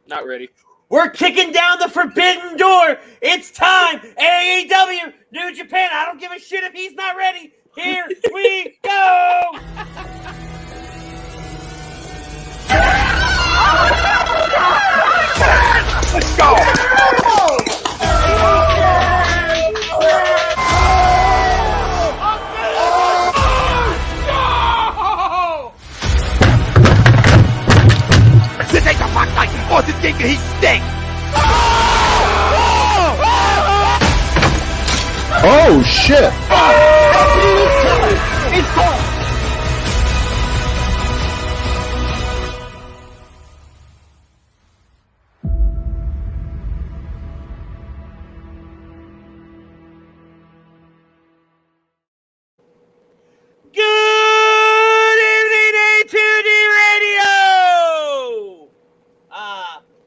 Not ready. We're kicking down the forbidden door. It's time. AEW, New Japan. I don't give a shit if he's not ready. Here we go. Let's go. This ain't the fuck like this game he stinks. Oh shit! It's gone. Good evening, A2D Radio!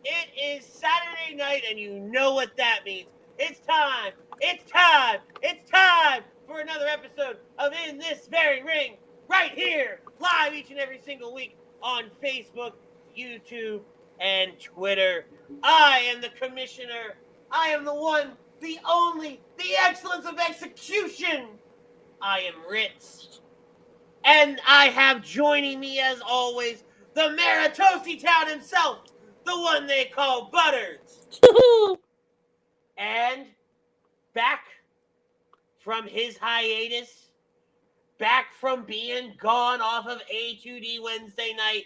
It is Saturday night, and you know what that means. It's time for another episode of In This Very Ring, right here, live each and every single week on Facebook, YouTube, and Twitter. I am the commissioner. I am the one, the only, the excellence of execution. I am Ritz. And I have joining me, as always, the mayor of Toasty Town himself, the one they call Butters. And back from his hiatus, back from being gone off of A2D Wednesday night,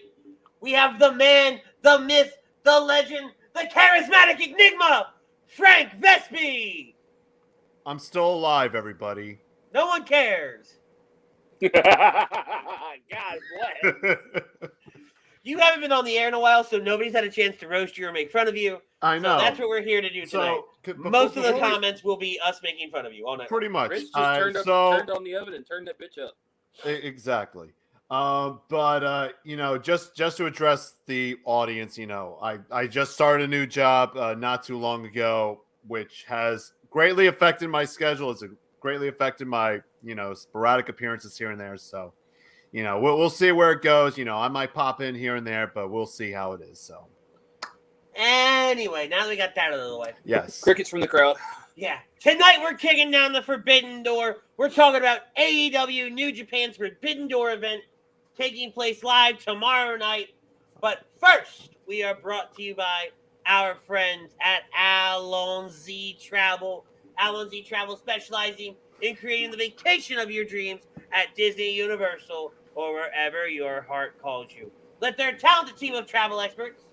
we have the man, the myth, the legend, the charismatic enigma, Frank Vespi. I'm still alive, everybody. No one cares. God bless. You haven't been on the air in a while, so nobody's had a chance to roast you or make fun of you. I know. So that's what we're here to do tonight. Most of the comments will be us making fun of you all night. Pretty much. Rich just turned on the oven and turned that bitch up. Exactly. But you know, just to address the audience, you know, I just started a new job not too long ago, which has greatly affected my schedule. It's greatly affected my, you know, sporadic appearances here and there. So, you know, we'll see where it goes. You know, I might pop in here and there, but we'll see how it is. So, anyway, now that we got that out of the way. yes. Crickets from the crowd. Yeah. Tonight we're kicking down the Forbidden Door. We're talking about AEW New Japan's Forbidden Door event taking place live tomorrow night. But first, we are brought to you by our friends at Allons-y Travel. Allons-y Travel specializing in creating the vacation of your dreams at Disney, Universal, or wherever your heart calls you. Let their talented team of travel experts,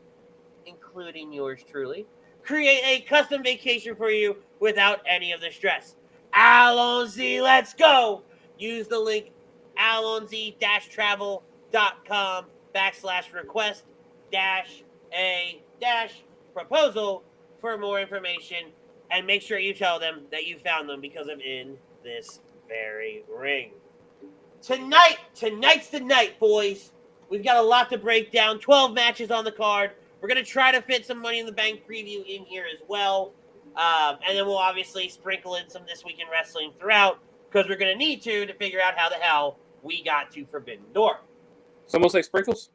including yours truly, create a custom vacation for you without any of the stress. Allons-y, let's go! Use the link allonsy-travel.com/request-a-proposal for more information. And make sure you tell them that you found them because I'm in this very ring. Tonight's the night, boys. We've got a lot to break down. 12 matches on the card. We're going to try to fit some Money in the Bank preview in here as well. And then we'll obviously sprinkle in some This Week in Wrestling throughout, because we're going to need to figure out how the hell we got to Forbidden Door. It's almost like sprinkles.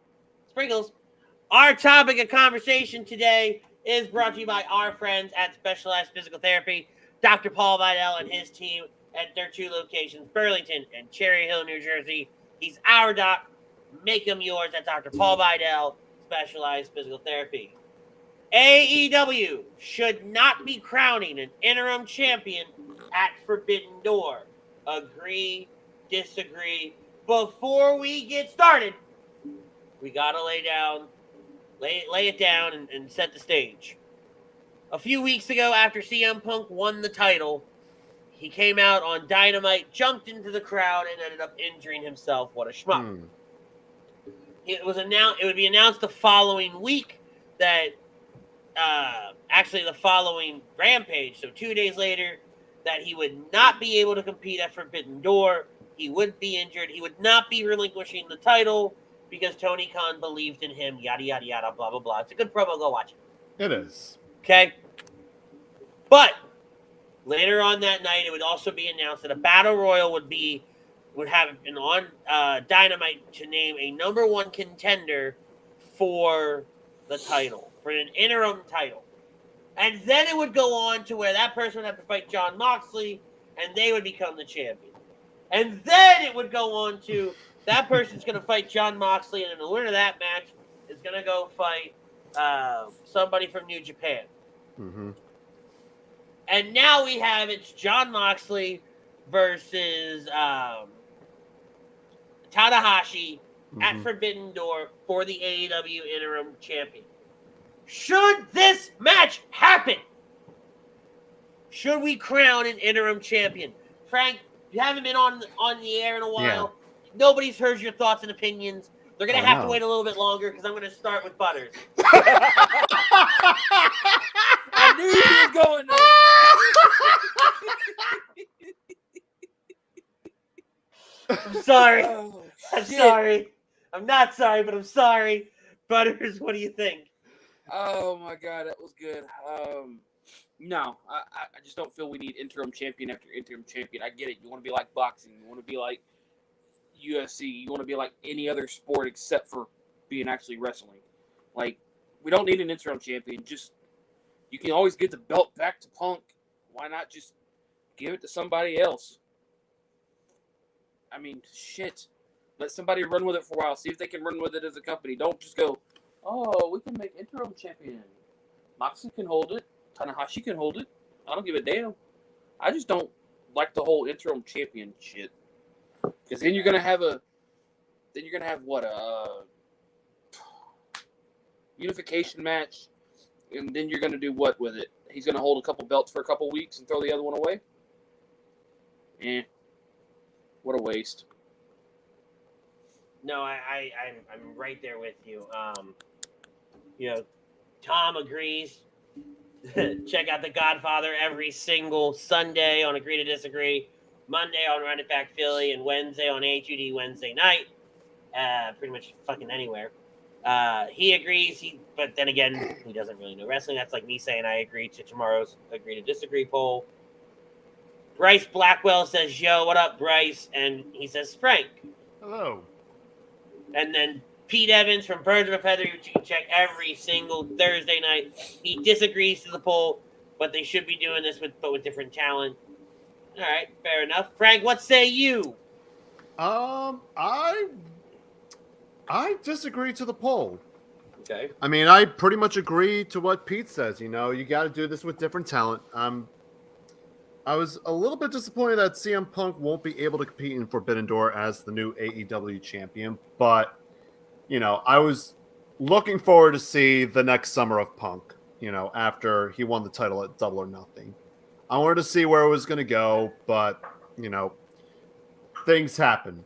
Sprinkles. Our topic of conversation today is brought to you by our friends at Specialized Physical Therapy, Dr. Paul Vidal and his team at their two locations, Burlington and Cherry Hill, New Jersey. He's our doc. Make him yours at Dr. Paul Vidal, Specialized Physical Therapy. AEW should not be crowning an interim champion at Forbidden Door. Agree, disagree. Before we get started, we got to lay it down and set the stage. A few weeks ago, after CM Punk won the title, he came out on Dynamite, jumped into the crowd, and ended up injuring himself. What a schmuck. It would be announced the following week that, actually the following Rampage, so 2 days later, that he would not be able to compete at Forbidden Door. He would be injured. He would not be relinquishing the title because Tony Khan believed in him, yada, yada, yada, blah, blah, blah. It's a good promo. Go watch it. It is. Okay? But later on that night, it would also be announced that a Battle Royal would have been on Dynamite to name a number one contender for the title. for an interim title. And then it would go on to where that person would have to fight Jon Moxley, and they would become the champion. And then it would go on to that person's going to fight Jon Moxley, and the winner of that match is going to go fight somebody from New Japan. Mm-hmm. And now we have it's Jon Moxley versus Tanahashi at Forbidden Door for the AEW Interim Champion. Should this match happen? Should we crown an interim champion? Frank, you haven't been on the air in a while. Yeah. Nobody's heard your thoughts and opinions. They're going to have to wait a little bit longer because I'm going to start with Butters. I knew you were going there. I'm sorry. Oh, I'm sorry. I'm not sorry, but I'm sorry. Butters, what do you think? Oh my God, that was good. No, I just don't feel we need interim champion after interim champion. I get it. You want to be like boxing. You want to be like UFC. You want to be like any other sport except for being actually wrestling. Like, we don't need an interim champion. Just, you can always get the belt back to Punk. Why not just give it to somebody else? I mean, shit. Let somebody run with it for a while. See if they can run with it as a company. Don't just go, oh, we can make interim champion. Moxley can hold it. Tanahashi can hold it. I don't give a damn. I just don't like the whole interim champion shit. Because then you're gonna have a unification match, and then you're gonna do what with it? He's gonna hold a couple belts for a couple weeks and throw the other one away. What a waste. No, I'm right there with you. Tom agrees. Check out The Godfather every single Sunday on Agree to Disagree, Monday on Run It Back Philly, and Wednesday on HUD Wednesday night. Pretty much fucking anywhere. He agrees, but then again, he doesn't really know wrestling. That's like me saying I agree to tomorrow's Agree to Disagree poll. Bryce Blackwell says, yo, what up, Bryce? And he says, Frank. Hello. And then Pete Evans from Birds of a Feather, which you can check every single Thursday night. He disagrees to the poll, but they should be doing this with different talent. All right, fair enough. Frank, what say you? I disagree to the poll. Okay. I mean, I pretty much agree to what Pete says. You know, you got to do this with different talent. I was a little bit disappointed that CM Punk won't be able to compete in Forbidden Door as the new AEW champion, but, you know, I was looking forward to see the next summer of Punk, you know, after he won the title at Double or Nothing. I wanted to see where it was going to go, but, you know, things happen.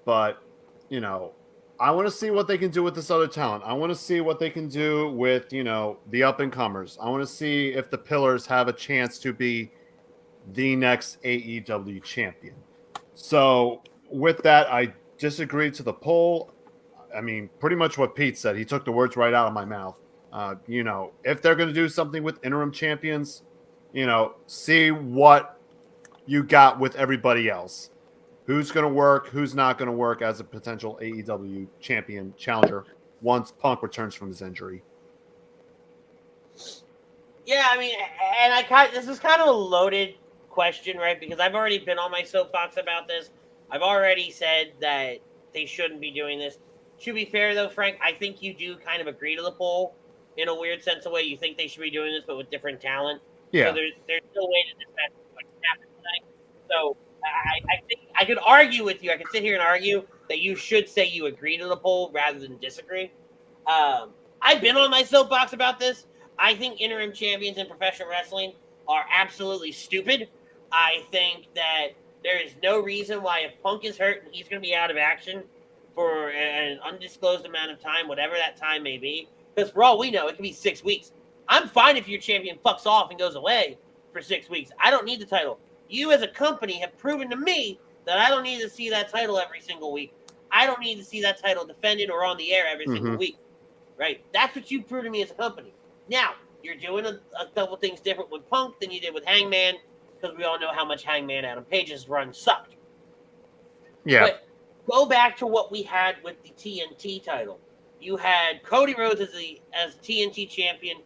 But, you know, I want to see what they can do with this other talent. I want to see what they can do with, you know, the up-and-comers. I want to see if the Pillars have a chance to be the next AEW champion. So with that, I disagree to the poll. I mean, pretty much what Pete said. He took the words right out of my mouth. You know, if they're going to do something with interim champions, you know, see what you got with everybody else. Who's going to work, who's not going to work as a potential AEW champion challenger once Punk returns from his injury. Yeah, I mean, and this is kind of a loaded question, right? Because I've already been on my soapbox about this. I've already said that they shouldn't be doing this. To be fair, though, Frank, I think you do kind of agree to the poll in a weird sense of way. You think they should be doing this, but with different talent. Yeah. So there's no way that this match would happen tonight. So I think I could argue with you. I could sit here and argue that you should say you agree to the poll rather than disagree. I've been on my soapbox about this. I think interim champions in professional wrestling are absolutely stupid. I think that there is no reason why if Punk is hurt and he's going to be out of action for an undisclosed amount of time, whatever that time may be, because for all we know, it could be 6 weeks. I'm fine if your champion fucks off and goes away for 6 weeks. I don't need the title. You as a company have proven to me that I don't need to see that title every single week. I don't need to see that title defended or on the air every single week. Right? That's what you proved to me as a company. Now, you're doing a couple things different with Punk than you did with Hangman, because we all know how much Hangman Adam Page's run sucked. Yeah. But go back to what we had with the TNT title. you had Cody Rhodes as TNT champion.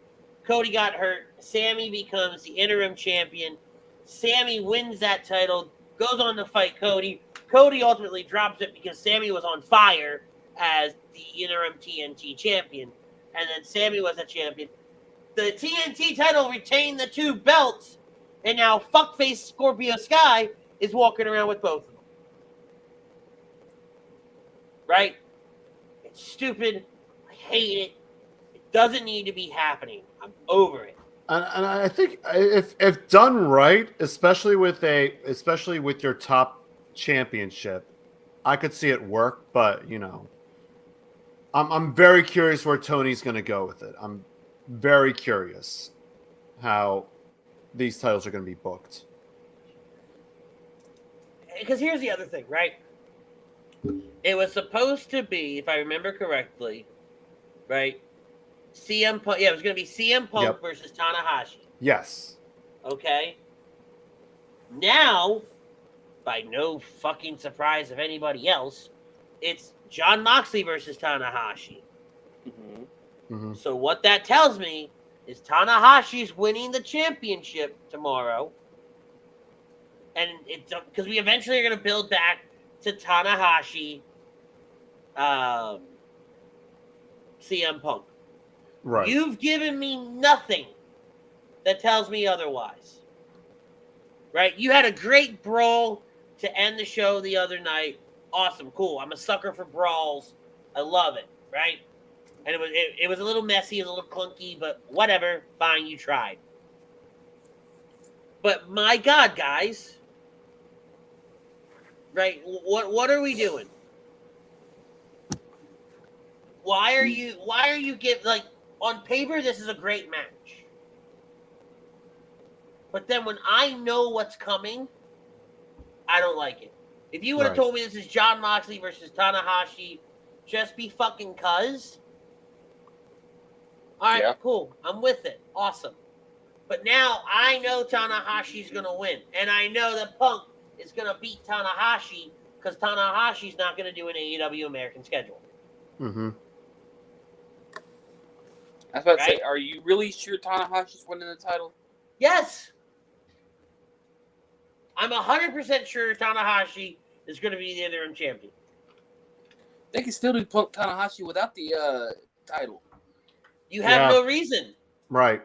Cody got hurt. Sammy becomes the interim champion. Sammy wins that title, goes on to fight Cody. Cody ultimately drops it because Sammy was on fire as the interim TNT champion. And then Sammy was a champion. The TNT title retained the 2 belts, and now fuckface Scorpio Sky is walking around with both of them. Right? It's stupid. I hate it. It doesn't need to be happening. I'm over it. And I think if done right, especially with your top championship, I could see it work. But I'm very curious where Tony's going to go with it. I'm very curious how these titles are going to be booked. Because here's the other thing, right? It was supposed to be, if I remember correctly, right? CM Punk. Yeah, it was going to be CM Punk versus Tanahashi. Yes. Okay. Now, by no fucking surprise of anybody else, it's Jon Moxley versus Tanahashi. Mm-hmm. Mm-hmm. So what that tells me is Tanahashi's winning the championship tomorrow. And it's because we eventually are going to build back to Tanahashi, CM Punk. Right. You've given me nothing that tells me otherwise. Right? You had a great brawl to end the show the other night. Awesome, cool. I'm a sucker for brawls. I love it, right? And it was a little messy, a little clunky, but whatever. Fine, you tried. But my God, guys, right? What are we doing? Why are you on paper? This is a great match, but then when I know what's coming, I don't like it. If you would have told me this is Jon Moxley versus Tanahashi, just be fucking cuz. All right, cool. I'm with it. Awesome. But now I know Tanahashi's going to win. And I know that Punk is going to beat Tanahashi because Tanahashi's not going to do an AEW American schedule. Mm-hmm. I was about to say, are you really sure Tanahashi's winning the title? Yes. I'm 100% sure Tanahashi is going to be the interim champion. They can still do Punk Tanahashi without the title. You have no reason. Right.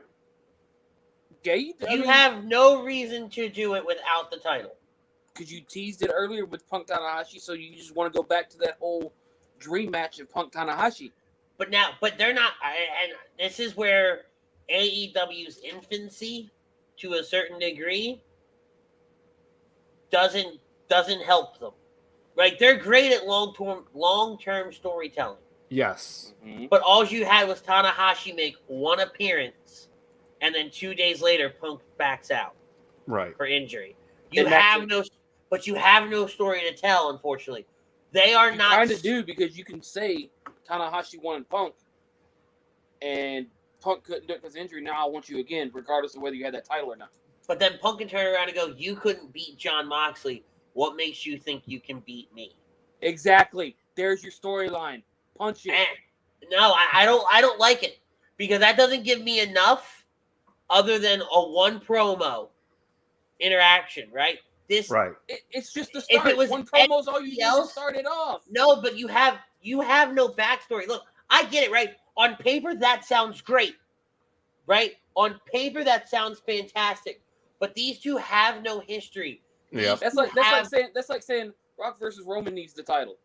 You have no reason to do it without the title. Because you teased it earlier with Punk Tanahashi, so you just want to go back to that whole dream match of Punk Tanahashi. But they're not, and this is where AEW's infancy, to a certain degree, doesn't help them. Right? They're great at long-term storytelling. Yes. Mm-hmm. But all you had was Tanahashi make one appearance, and then 2 days later, Punk backs out. Right. For injury. You have no story to tell, unfortunately. They are not. You kind of do, because you can say Tanahashi won Punk, and Punk couldn't do it because of injury. Now I want you again, regardless of whether you had that title or not. But then Punk can turn around and go, "You couldn't beat Jon Moxley. What makes you think you can beat me?" Exactly. There's your storyline. Punch it. No, I don't like it, because that doesn't give me enough other than a one promo interaction, right? It's just the start. If it was one promo's all you need to start it off. No, but you have no backstory. Look, I get it, right? On paper, that sounds great, right? On paper, that sounds fantastic. But these two have no history. Yeah, that's like saying Rock versus Roman needs the title.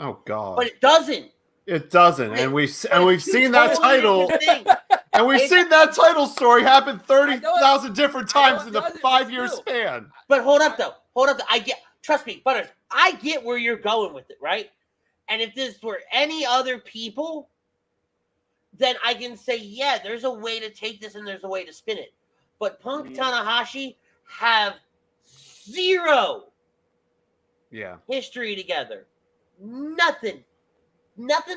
Oh God! But it doesn't. It doesn't, and we've seen that title, and we've seen that title story happen 30,000 different times in the 5-year span. But hold up, though. Trust me, Butters. I get where you're going with it, right? And if this were any other people, then I can say, yeah, there's a way to take this and there's a way to spin it. But Punk Tanahashi have zero history together. Nothing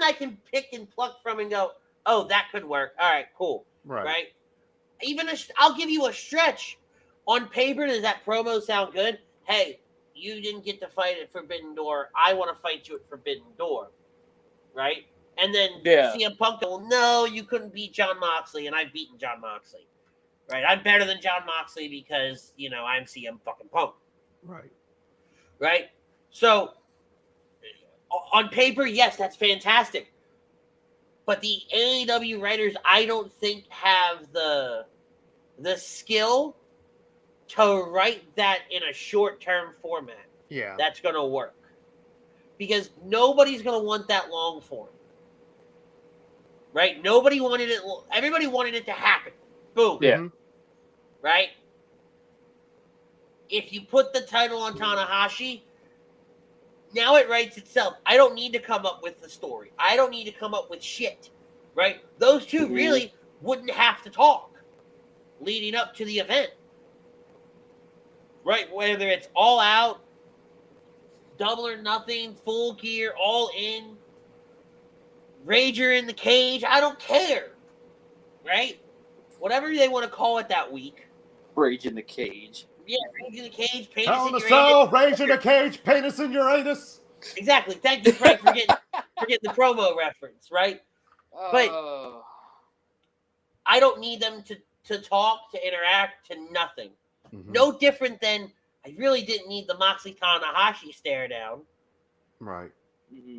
I can pick and pluck from and go, oh, that could work. All right, cool. Right? Even I'll give you a stretch. On paper, does that promo sound good? Hey, you didn't get to fight at Forbidden Door. I want to fight you at Forbidden Door. Right? And then Yeah. CM Punk, well, no, you couldn't beat Jon Moxley, and I've beaten Jon Moxley. Right? I'm better than Jon Moxley because, I'm CM fucking Punk. Right. Right? So, on paper, yes, that's fantastic. But the AEW writers, I don't think have the skill to write that in a short-term format. Yeah. That's going to work. Because nobody's going to want that long form. Right? Everybody wanted it to happen. Boom. Yeah. Right? If you put the title on Tanahashi, now it writes itself. I don't need to come up with the story. I don't need to come up with shit. Right? Those two really wouldn't have to talk leading up to the event. Right? Whether it's All Out, Double or Nothing, Full Gear, All In, Rager in the Cage, I don't care. Right? Whatever they want to call it that week. Rage in the Cage. Yeah, Rage in the Cage, Penis Hell in in the Uranus. Cell, Rage in the Cage, Penis in Uranus. Exactly. Thank you, Frank, for getting the promo reference, right? But I don't need them to talk, to interact, to nothing. Mm-hmm. No different than I really didn't need the Moxley Tanahashi stare down. Right.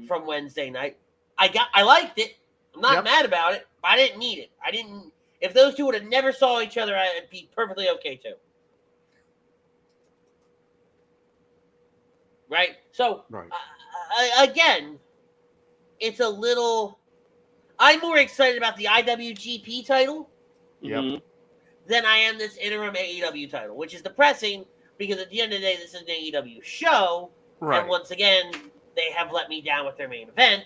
From Wednesday night. I liked it. I'm not mad about it, but I didn't need it. If those two would have never saw each other, I'd be perfectly okay too. Right? So, again, it's a little... I'm more excited about the IWGP title than I am this interim AEW title, which is depressing because at the end of the day, this is an AEW show. Right. And once again, they have let me down with their main event.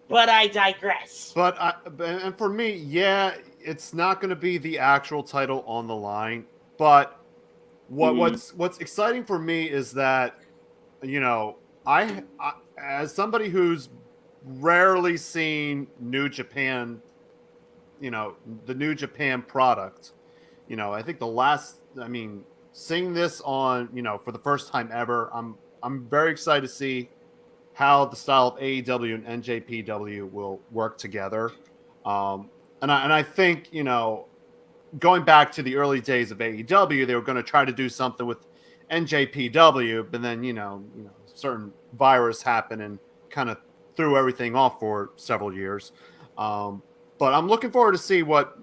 But I digress. And for me, yeah, it's not going to be the actual title on the line. But what's exciting for me is that, I as somebody who's rarely seen New Japan, the New Japan product, I think seeing this on, for the first time ever, I'm very excited to see how the style of AEW and NJPW will work together. And I think, going back to the early days of AEW, they were going to try to do something with NJPW, but then, certain virus happened and kind of threw everything off for several years. But I'm looking forward to see what,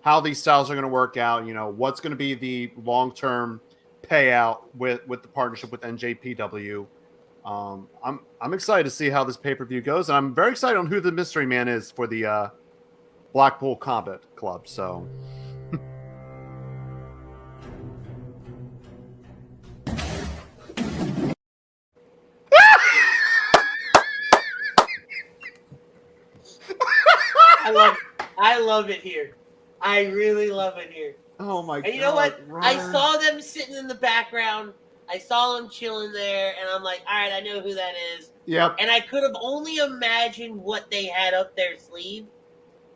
how these styles are going to work out, what's going to be the long-term payout with the partnership with NJPW. I'm excited to see how this pay-per-view goes, and I'm very excited on who the mystery man is for the Blackpool Combat Club. So, I love it here. I really love it here. Oh my god! And you know what? Ryan. I saw them sitting in the background. I saw them chilling there, and I'm like, all right, I know who that is. Yep. And I could have only imagined what they had up their sleeve.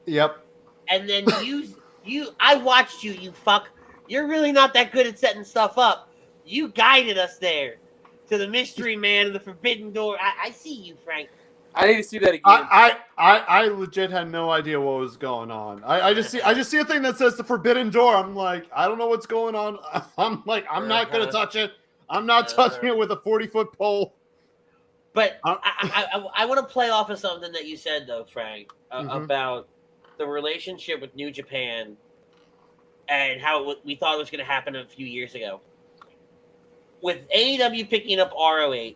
Yep. And then I watched you, you fuck. You're really not that good at setting stuff up. You guided us there to the mystery man of the forbidden door. I see you, Frank. I need to see that again. I legit had no idea what was going on. I just see a thing that says the forbidden door. I'm like, I don't know what's going on. I'm like, I'm not gonna touch it. I'm not touching it with a 40-foot pole. But I want to play off of something that you said though, Frank, about the relationship with New Japan and how we thought it was going to happen a few years ago. With AEW picking up ROH.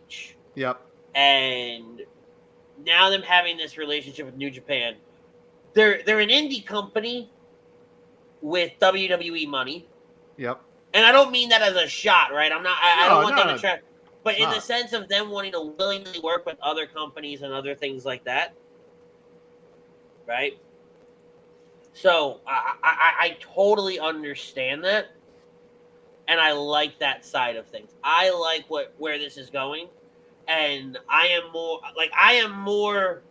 Yep. And now them having this relationship with New Japan. They're an indie company with WWE money. Yep. And I don't mean that as a shot, right? I don't want them to try. But in not. the sense of them wanting to willingly work with other companies and other things like that. Right? So I totally understand that. And I like that side of things. I like where this is going. And I am more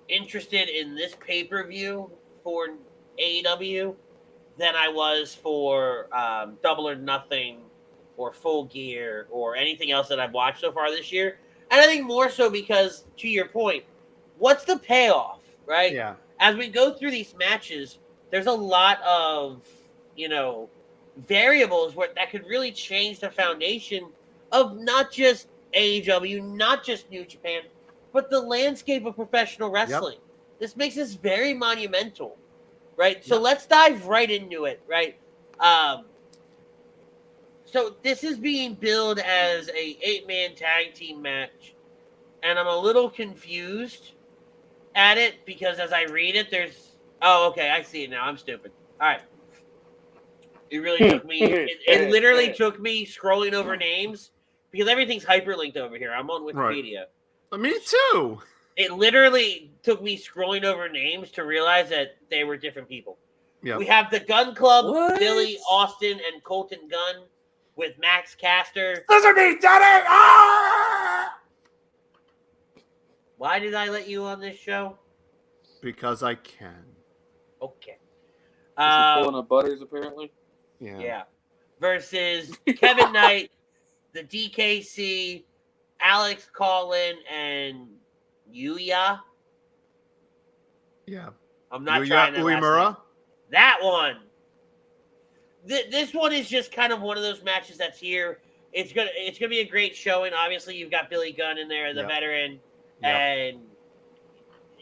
interested in this pay-per-view for AEW than I was for Double or Nothing or Full Gear or anything else that I've watched so far this year. And I think more so because, to your point, what's the payoff, right? Yeah. As we go through these matches, there's a lot of, variables that could really change the foundation of not just AEW, not just New Japan, but the landscape of professional wrestling. This makes this very monumental, right? So let's dive right into it, right? So this is being billed as a 8-man tag team match, and I'm a little confused at it because as I read it, okay, I see it now. I'm stupid. All right. It really took me. It literally took me scrolling over names because everything's hyperlinked over here. I'm on Wikipedia. Right. Me too. It literally took me scrolling over names to realize that they were different people. Yep. We have the Gun Club, Billy Austin, and Colton Gunn with Max Caster. Listen to me, Daddy! Ah! Why did I let you on this show? Because I can. Okay. Pulling up Butters, apparently. Yeah. Versus Kevin Knight, the DKC, Alex Collin, and Yuya. Yeah. I'm not trying to. Uemura? That one. This one is just kind of one of those matches that's here. It's gonna be a great showing. Obviously, you've got Billy Gunn in there, the veteran, and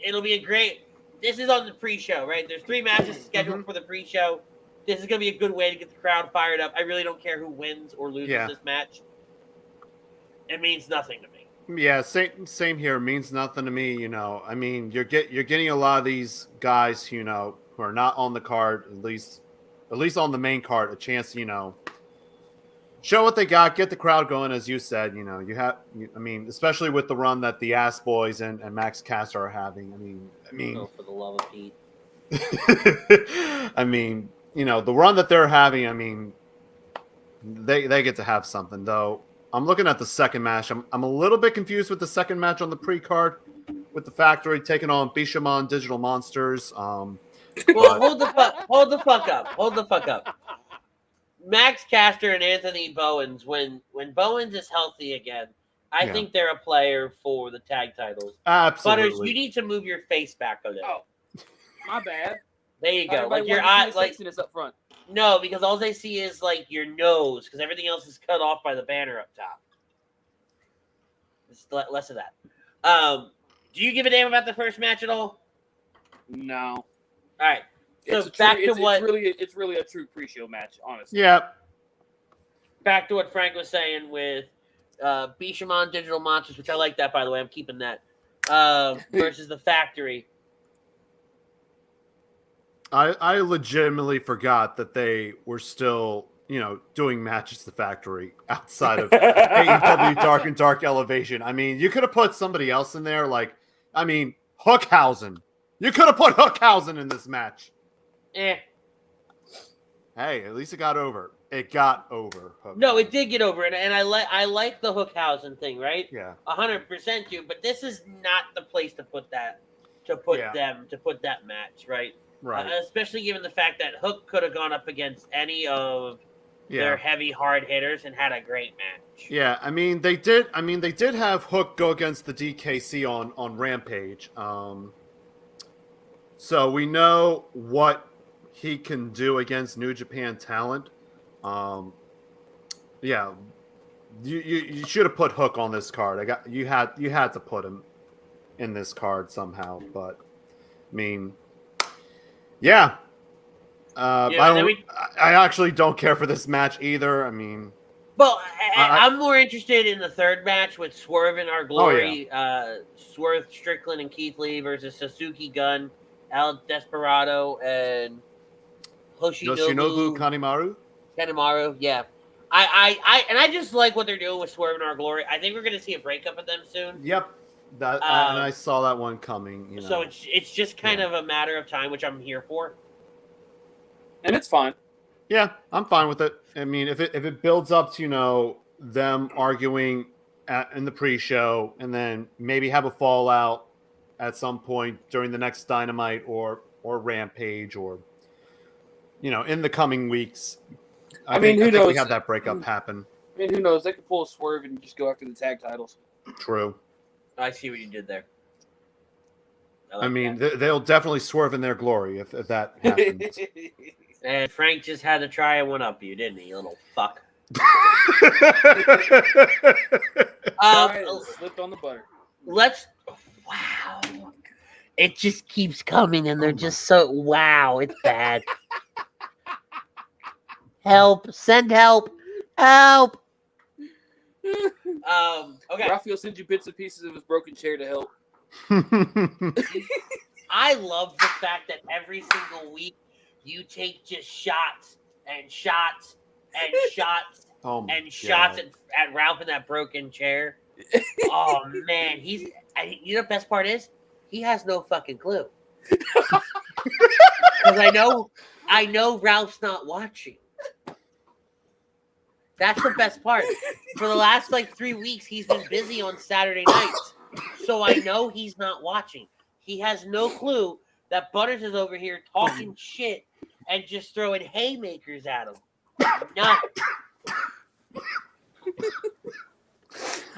it'll be a great. This is on the pre-show, right? There's 3 matches scheduled for the pre-show. This is going to be a good way to get the crowd fired up. I really don't care who wins or loses this match. It means nothing to me. Yeah, same here. It means nothing to me. I mean, you're getting a lot of these guys, who are not on the card, at least on the main card, a chance, show what they got, get the crowd going, as you said. I mean, especially with the run that the Ass Boys and Max Caster are having. I mean, oh, for the love of Pete. I mean, the run that they're having. I mean, they get to have something, though. I'm looking at the second match. I'm a little bit confused with the second match on the pre-card with the Factory taking on Bishamon Digital Monsters. Well, hold the fuck up. Max Caster and Anthony Bowens, when Bowens is healthy again, I think they're a player for the tag titles. Absolutely. Butters, you need to move your face back a little. Oh, my bad. There you go. Everybody Like your eye, like sexiness up front. No, because all they see is like your nose, because everything else is cut off by the banner up top. Just less of that. Do you give a damn about the first match at all? No. All right. So it's really a true pre-show match, honestly. Yeah. Back to what Frank was saying with Bishamon Digital Monsters, which I like that, by the way. I'm keeping that. Versus the Factory. I legitimately forgot that they were still, doing matches the Factory outside of AEW Dark and Dark Elevation. I mean, you could have put somebody else in there, Hookhausen. You could have put Hookhausen in this match. Hey, at least it got over. It got over. No, it did get over, and I like the Hookhausen thing, right? Yeah, 100% you. But this is not the place to put that. To put that match, right? Right. Especially given the fact that Hook could have gone up against any of their heavy hard hitters and had a great match. Yeah, I mean they did have Hook go against the DKC on Rampage. So we know what he can do against New Japan talent. Yeah, you should have put Hook on this card. You had to put him in this card somehow. But I mean, yeah. I actually don't care for this match either. I mean, well, I'm more interested in the third match with Swerve In Our Glory, Swerve Strickland and Keith Lee versus Suzuki-gun, El Desperado, and Yoshinobu Kanemaru, yeah. I just like what they're doing with Swerve In Our Glory. I think we're going to see a breakup of them soon. Yep. And I saw that one coming. So it's just kind of a matter of time, which I'm here for. And it's fine. Yeah, I'm fine with it. I mean, if it builds up to, them arguing in the pre-show and then maybe have a fallout at some point during the next Dynamite or Rampage or, in the coming weeks. I think who knows? we have that breakup happen. I mean, who knows? They could pull a Swerve and just go after the tag titles. True. I see what you did there. I mean, they'll definitely swerve in their glory if that happens. And Frank just had to try and one up you, didn't he, you little fuck? Slipped on the butter. Wow. It just keeps coming, and they're just so, wow, it's bad. Help, send help, help. Okay. Raphael sends you bits and pieces of his broken chair to help. I love the fact that every single week you take just shots and shots and shots and shots at Ralph in that broken chair. Oh man, you know the best part is he has no fucking clue. Because I know Ralph's not watching. That's the best part. For the last 3 weeks, he's been busy on Saturday nights. So I know he's not watching. He has no clue that Butters is over here talking shit and just throwing haymakers at him. No.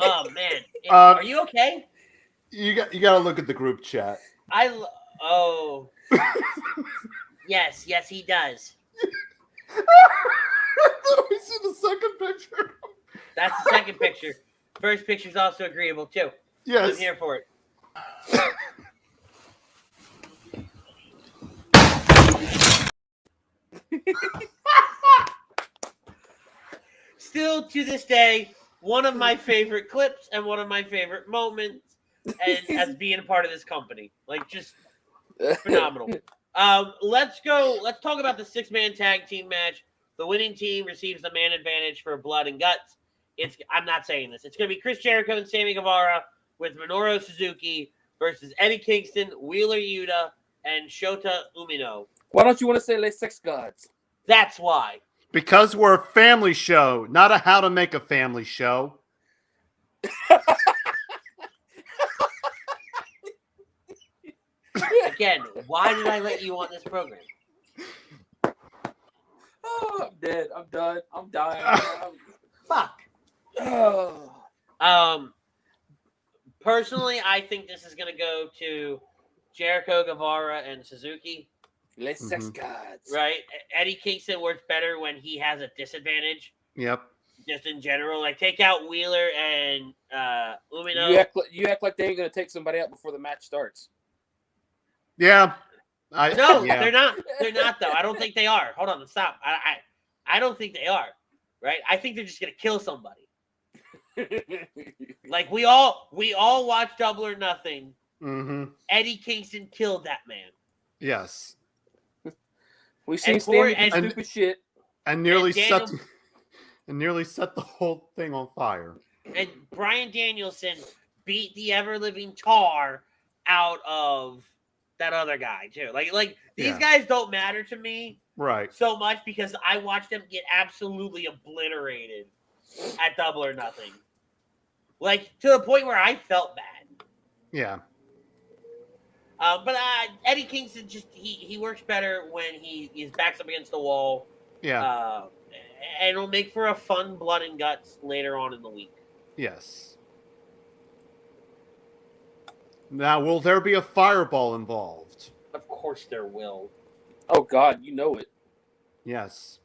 Oh man, are you okay? You got to look at the group chat. Yes, he does. Let me see the second picture. That's the second picture. First picture's also agreeable too. Yes, I'm here for it. Still to this day, one of my favorite clips and one of my favorite moments, and as being a part of this company, just phenomenal. Let's go. Let's talk about the 6-man tag team match. The winning team receives the man advantage for blood and guts. I'm not saying this. It's going to be Chris Jericho and Sammy Guevara with Minoru Suzuki versus Eddie Kingston, Wheeler Yuta, and Shota Umino. Why don't you want to say Les Sex Gods? That's why. Because we're a family show, not a how to make a family show. Again, why did I let you on this program? Oh, I'm dead. I'm done. I'm dying. Fuck. Personally, I think this is going to go to Jericho, Guevara, and Suzuki. Les Sex Gods. Right? Eddie Kingston works better when he has a disadvantage. Yep. Just in general. Take out Wheeler and Umino. You act like they ain't going to take somebody out before the match starts. Yeah. They're not. They're not, though. I don't think they are. Hold on. Stop. I don't think they are. Right? I think they're just going to kill somebody. We all watched Double or Nothing. Mm-hmm. Eddie Kingston killed that man. Yes. We've seen Sammy do stupid shit. And nearly set the whole thing on fire. And Bryan Danielson beat the ever-living tar out of that other guy, too. These guys don't matter to me so much because I watched them get absolutely obliterated at Double or Nothing. To the point where I felt bad. Yeah. But Eddie Kingston he works better when his back's up against the wall. Yeah. And it'll make for a fun blood and guts later on in the week. Yes. Now, will there be a fireball involved? Of course there will. Oh, God, you know it. Yes.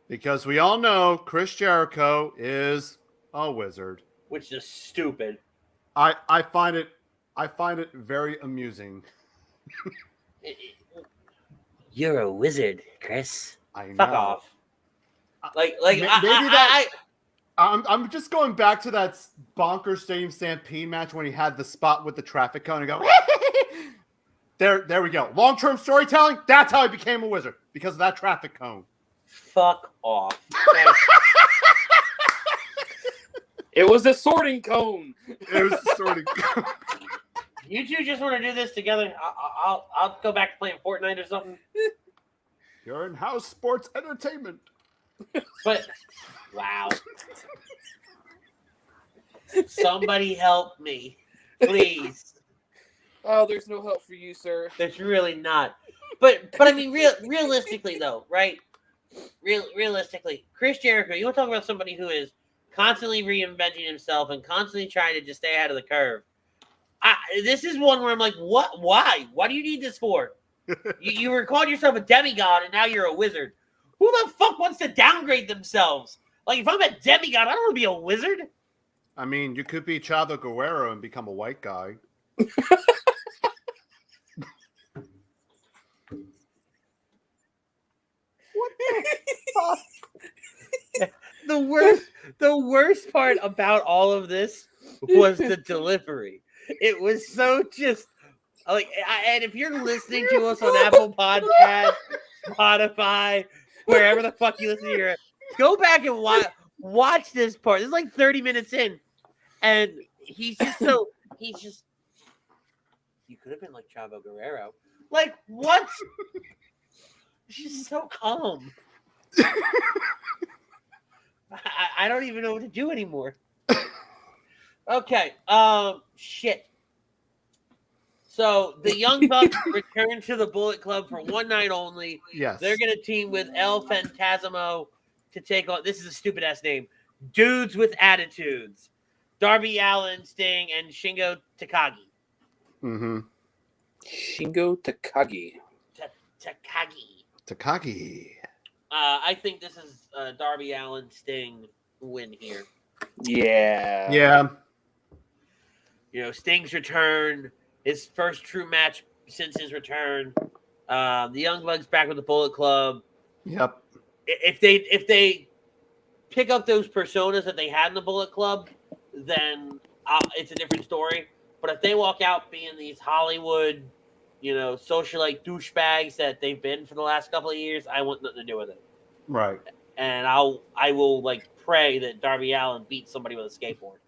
Because we all know Chris Jericho is a wizard. Which is stupid. I find it very amusing. You're a wizard, Chris. I know. Fuck off. I'm just going back to that Bonkers Stadium Stampede match when he had the spot with the traffic cone and go, there we go. Long-term storytelling, that's how he became a wizard, because of that traffic cone. Fuck off. It was a sorting cone. It was a sorting cone. You two just want to do this together? I'll go back to playing Fortnite or something. You're in house sports entertainment. But wow. Somebody help me, please. Oh, there's no help for you, sir. There's really not. But I mean, realistically though, right? Realistically, Chris Jericho. You want to talk about somebody who is constantly reinventing himself and constantly trying to just stay ahead of the curve. This is one where I'm like, what? Why? What do you need this for? You were calling yourself a demigod, and now you're a wizard. Who the fuck wants to downgrade themselves? Like, if I'm a demigod, I don't want to be a wizard. I mean, you could be Chavo Guerrero and become a white guy. What the fuck? The worst part about all of this was the delivery. It was so just like, and if you're listening to us on Apple Podcasts, Spotify, wherever the fuck you listen to your, go back and watch this part. This is like 30 minutes in, and he's just you could have been like Chavo Guerrero. Like, what? She's so calm. I don't even know what to do anymore. Okay. Shit. So the Young Bucks return to the Bullet Club for one night only. Yes. They're going to team with El Fantasmo to take on, this is a stupid ass name, Dudes with Attitudes. Darby Allin, Sting, and Shingo Takagi. Mm-hmm. Shingo Takagi. Takagi. I think this is Darby Allin Sting win here. Yeah. Yeah. You know, Sting's return, his first true match since his return. The Young Bucks back with the Bullet Club. Yep. If they pick up those personas that they had in the Bullet Club, then it's a different story. But if they walk out being these Hollywood, you know, socialite douchebags that they've been for the last couple of years, I want nothing to do with it. Right. And I will like pray that Darby Allin beats somebody with a skateboard.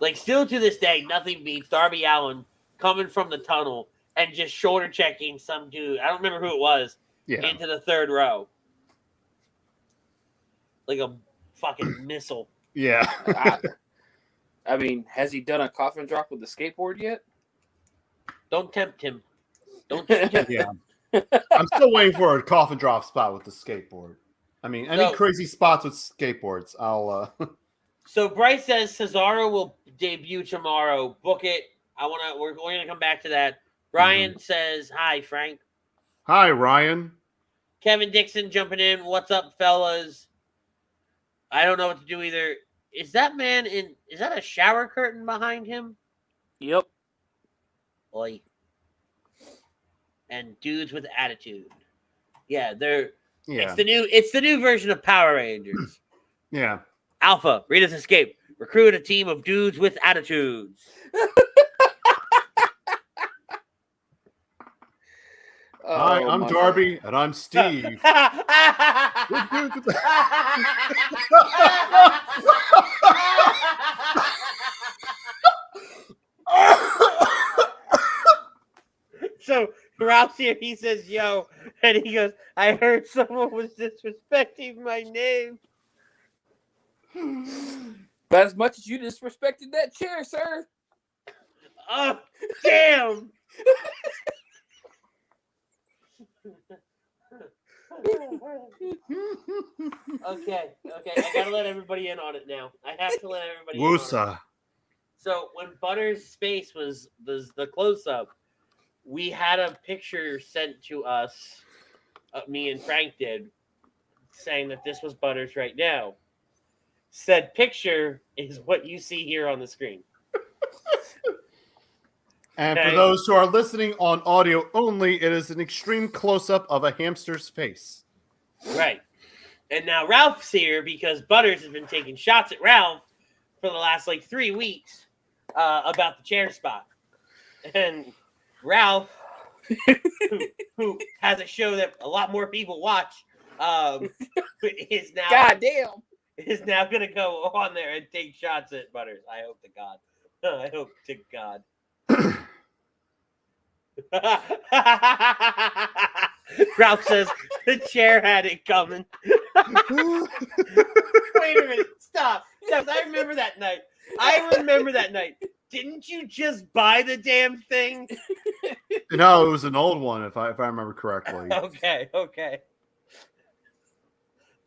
Like, still to this day, nothing beats Darby Allin coming from the tunnel and just shoulder checking some dude. I don't remember who it was. Yeah. Into the third row. Like a fucking missile. Yeah. I mean, has he done a coffin drop with the skateboard yet? Don't tempt him. Don't tempt him. Yeah. I'm still waiting for a coffin drop spot with the skateboard. I mean, any crazy spots with skateboards, I'll So Bryce says Cesaro will debut tomorrow. Book it. We're going to come back to that. Ryan says, hi, Frank. Hi, Ryan. Kevin Dixon jumping in. What's up, fellas? I don't know what to do either. Is that a shower curtain behind him? Yep. Like, and dudes with attitude. Yeah, it's the new version of Power Rangers. Yeah. Alpha, Rita's Escape. Recruit a team of dudes with attitudes. Hi, I'm Darby, and I'm Steve. So Ralph's here, he says, yo, and he goes, I heard someone was disrespecting my name. But as much as you disrespected that chair, sir. Oh, damn. Okay, I gotta let everybody in on it now. I have to let everybody in on it. So when Butter's space was the close-up, we had a picture sent to us, me and Frank did, saying that this was Butters right now. Said picture is what you see here on the screen. And for those who are listening on audio only, it is an extreme close-up of a hamster's face. Right. And now Ralph's here because Butters has been taking shots at Ralph for the last 3 weeks about the chair spot. And Ralph, who has a show that a lot more people watch, is now going to go on there and take shots at Butters. I hope to God. I hope to God. Ralph says the chair had it coming. Wait a minute. Stop. I remember that night. Didn't you just buy the damn thing? No, it was an old one, if I remember correctly. Okay.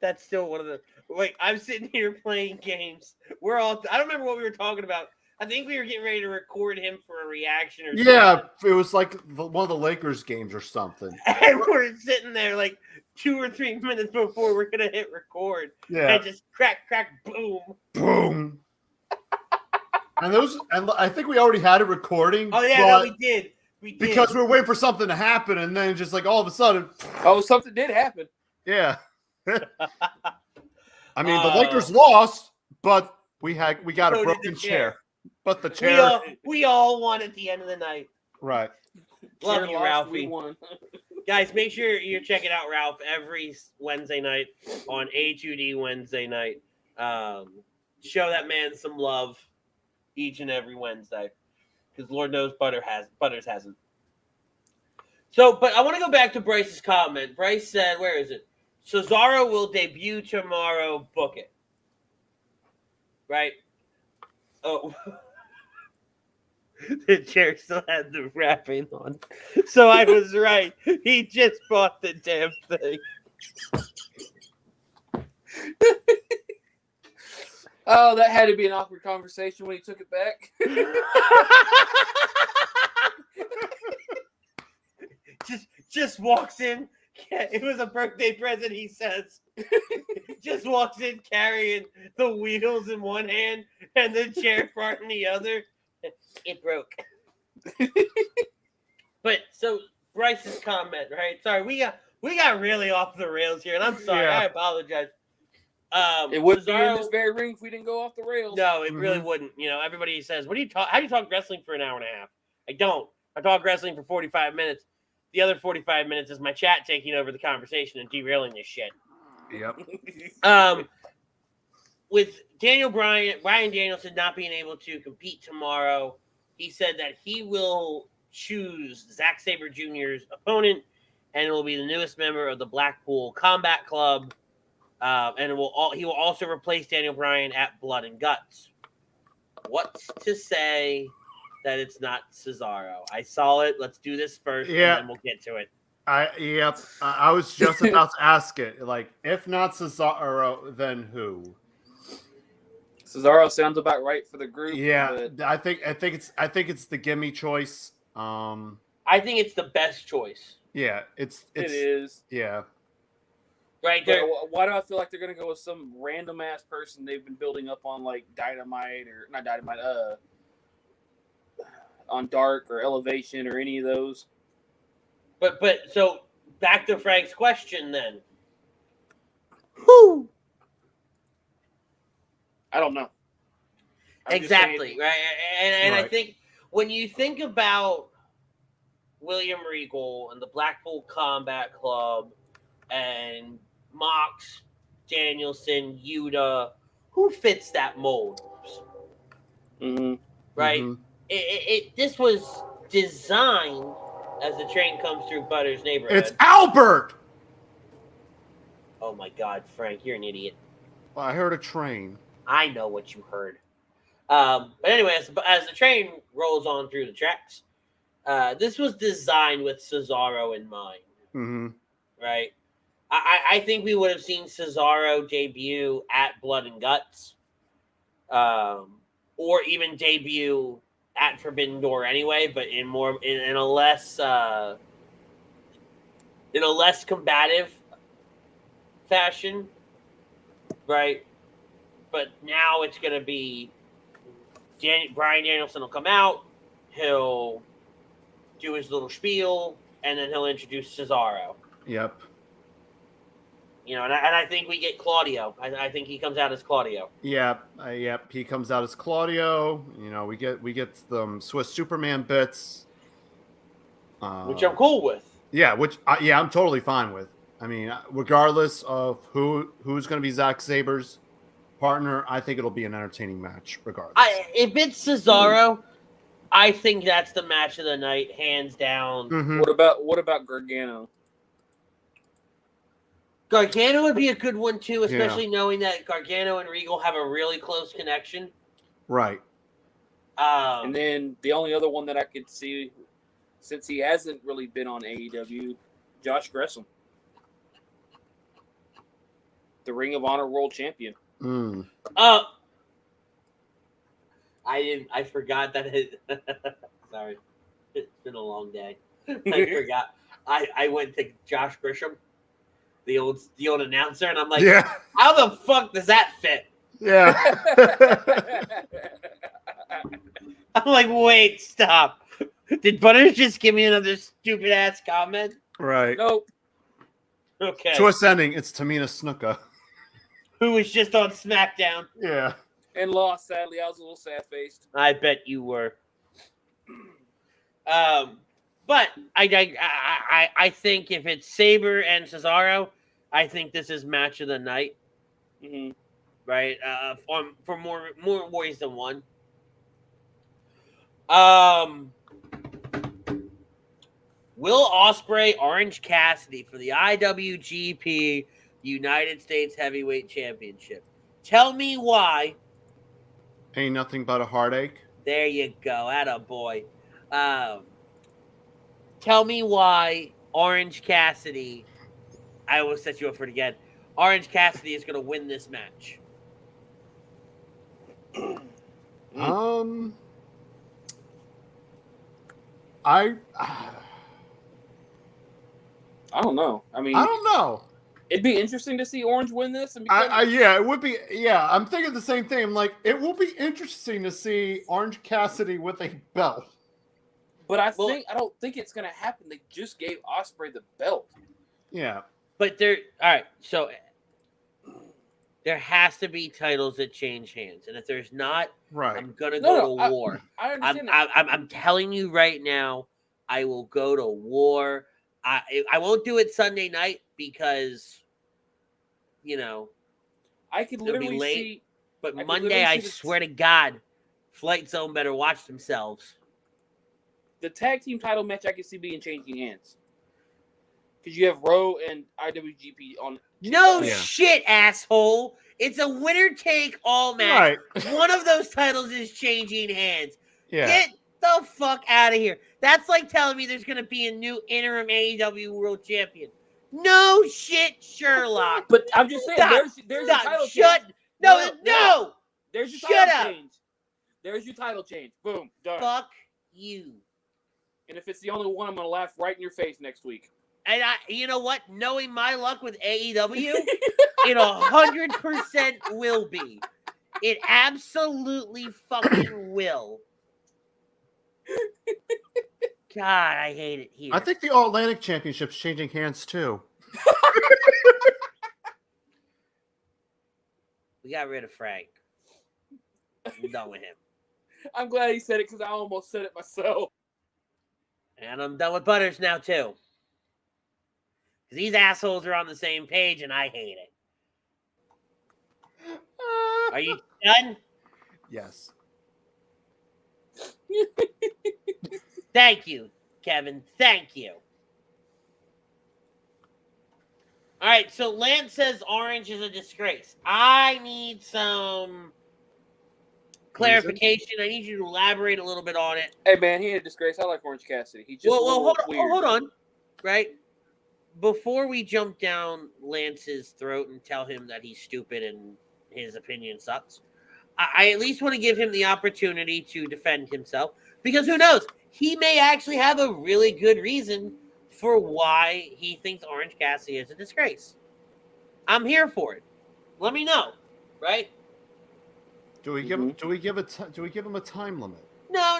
That's still one of the. Wait, I'm sitting here playing games. We're all. I don't remember what we were talking about. I think we were getting ready to record him for a reaction or something. Yeah, it was like one of the Lakers games or something. And we're sitting there like 2 or 3 minutes before we're gonna hit record. Yeah. And just crack, boom. Boom. and I think we already had it recording. Oh yeah, no, we did. Because we were waiting for something to happen, and then just like all of a sudden, something did happen. Yeah. I mean, the Lakers lost, but we got a broken chair. But the chair. We all won at the end of the night. Right. Love you, Ralphie. We won. Guys, make sure you're checking out Ralph every Wednesday night on A2D Wednesday night. Show that man some love each and every Wednesday, because Lord knows Butters hasn't. So, but I want to go back to Bryce's comment. Bryce said, where is it? Cesaro will debut tomorrow. Book it. Right? Oh. The chair still had the wrapping on. So I was right. He just bought the damn thing. Oh, that had to be an awkward conversation when he took it back. just walks in. It was a birthday present, he says. Just walks in carrying the wheels in one hand and the chair part in the other. It broke. But so Bryce's comment, right? Sorry, we got really off the rails here, and I'm sorry. Yeah. I apologize. It wouldn't be in this very ring if we didn't go off the rails. No, it really wouldn't. You know, everybody says, "What do you talk? How do you talk wrestling for an hour and a half?" I don't. I talk wrestling for 45 minutes. The other 45 minutes is my chat taking over the conversation and derailing this shit. Yep. With Brian Danielson not being able to compete tomorrow, he said that he will choose Zack Sabre Jr.'s opponent, and it will be the newest member of the Blackpool Combat Club. And he will also replace Daniel Bryan at Blood and Guts. What's to say that it's not Cesaro? I saw it. Let's do this first, and then we'll get to it. I was just about to ask it. Like, if not Cesaro, then who? Cesaro sounds about right for the group. Yeah, but I think it's the gimme choice. I think it's the best choice. Yeah, it is. Yeah. Right there. Why do I feel like they're gonna go with some random ass person they've been building up on, like Dynamite or not Dynamite, on Dark or Elevation or any of those? But so back to Frank's question then. Who? I don't know. Exactly, right? And I think when you think about William Regal and the Blackpool Combat Club and Mox, Danielson, Yuta, who fits that mold? Mm-hmm. Right? Mm-hmm. This was designed as the train comes through Butter's neighborhood. It's Albert! Oh my God, Frank, you're an idiot. Well, I heard a train. I know what you heard. But anyway, as the train rolls on through the tracks, this was designed with Cesaro in mind. Mm-hmm. Right? I think we would have seen Cesaro debut at Blood and Guts, or even debut at Forbidden Door anyway, but in a less combative fashion, right? But now it's going to be Bryan Danielson will come out, he'll do his little spiel, and then he'll introduce Cesaro. Yep. You know, and I think we get Claudio. I think he comes out as Claudio. Yep. He comes out as Claudio. You know, we get some Swiss Superman bits, which I'm cool with. Yeah, I'm totally fine with. I mean, regardless of who's going to be Zack Sabre's partner, I think it'll be an entertaining match. Regardless, if it's Cesaro, I think that's the match of the night, hands down. Mm-hmm. What about Gargano? Gargano would be a good one too, especially knowing that Gargano and Regal have a really close connection. Right. And then the only other one that I could see, since he hasn't really been on AEW, Josh Gresham. the Ring of Honor World Champion. Mm. I forgot that. Sorry, it's been a long day. I forgot. I went to Josh Grisham, the old announcer, and I'm like, Yeah. how the fuck does that fit? Yeah. I'm like, wait, stop. Did Butters just give me another stupid ass comment? Right. Nope. Okay. Twist ending. It's Tamina Snuka. Who was just on SmackDown? Yeah. And lost, sadly. I was a little sad-faced. I bet you were. But I think if it's Sabre and Cesaro, I think this is match of the night. Mm-hmm. Right? For more ways than one. Will Ospreay, Orange Cassidy for the IWGP United States Heavyweight Championship. Tell me why. Ain't nothing but a heartache. There you go. Attaboy. Tell me why Orange Cassidy, I will set you up for it again. Orange Cassidy is going to win this match. I don't know. I mean, I don't know. it'd be interesting to see Orange win this. And Yeah, it would be. Yeah, I'm thinking the same thing. I'm like, it will be interesting to see Orange Cassidy with a belt. But I don't think it's going to happen. They just gave Ospreay the belt. Yeah. But all right, so there has to be titles that change hands. And if there's not, Right. I'm going to go to war. I understand that. I'm telling you right now, I will go to war. I won't do it Sunday night because, I could it'll literally be late. see. But could Monday, literally I see swear to God, Flight Zone better watch themselves. The tag team title match I can see being changing hands. Because you have Raw and IWGP on. No Yeah. shit, asshole. It's a winner-take-all match. Right. One of those titles is changing hands. Yeah. Get the fuck out of here. That's like telling me there's going to be a new interim AEW World Champion. No shit, Sherlock. But I'm just saying, Stop. there's Stop. a title Shut. change. No. There's your Shut title up. change. There's your title change. Boom. Done. Fuck you. And if it's the only one, I'm going to laugh right in your face next week. And you know what? Knowing my luck with AEW, it 100% will be. It absolutely fucking will. God, I hate it here. I think the All-Atlantic Championship's changing hands too. We got rid of Frank. I'm done with him. I'm glad he said it because I almost said it myself. And I'm done with Butters now, too. Because these assholes are on the same page, and I hate it. Are you done? Yes. Thank you, Kevin. Thank you. All right, so Lance says Orange is a disgrace. I need some clarification. I need you to elaborate a little bit on it. Hey, man, he ain't a disgrace. I like Orange Cassidy. He just hold on. Right? Before we jump down Lance's throat and tell him that he's stupid and his opinion sucks, I at least want to give him the opportunity to defend himself. Because who knows? He may actually have a really good reason for why he thinks Orange Cassidy is a disgrace. I'm here for it. Let me know, right? Do we give him? Do we give him a time limit? No.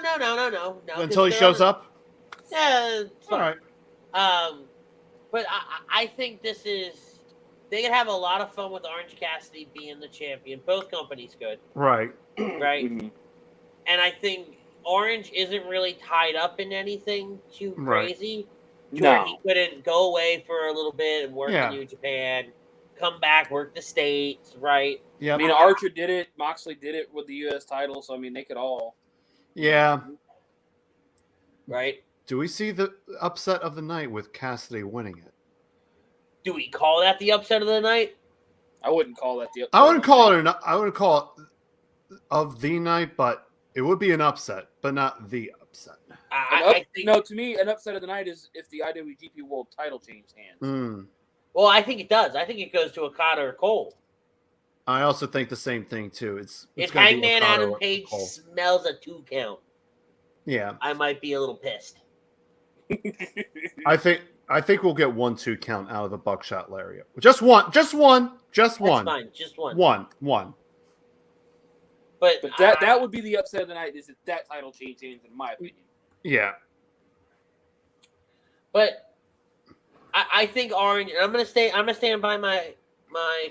Until he shows up. Yeah, it's All fine. right. But I think this is. They could have a lot of fun with Orange Cassidy being the champion. Both companies could. Right. Right. Mm-hmm. And I think Orange isn't really tied up in anything too crazy. No. He couldn't go away for a little bit and work in New Japan, come back, work the States, right? Yeah. I mean, Archer did it. Moxley did it with the U.S. title. So, I mean, they could all. Yeah. Right? Do we see the upset of the night with Cassidy winning it? Do we call that the upset of the night? I wouldn't call that the upset. I wouldn't call it of the night, but it would be an upset, but not the upset. I think, no, to me, an upset of the night is if the IWGP World title changed hands. Well, I think it does. I think it goes to Okada or Cole. I also think the same thing too. It's If gonna be Hangman Okada Adam or Page Cole. smells a 2 count, Yeah, I might be a little pissed. I think we'll get 1-2 count out of the Buckshot Lariat. Just one. That's fine. Just one. One. But that would be the upset of the night. Is if that title change ends, in my opinion. Yeah. But I think Orange. I'm gonna stand by my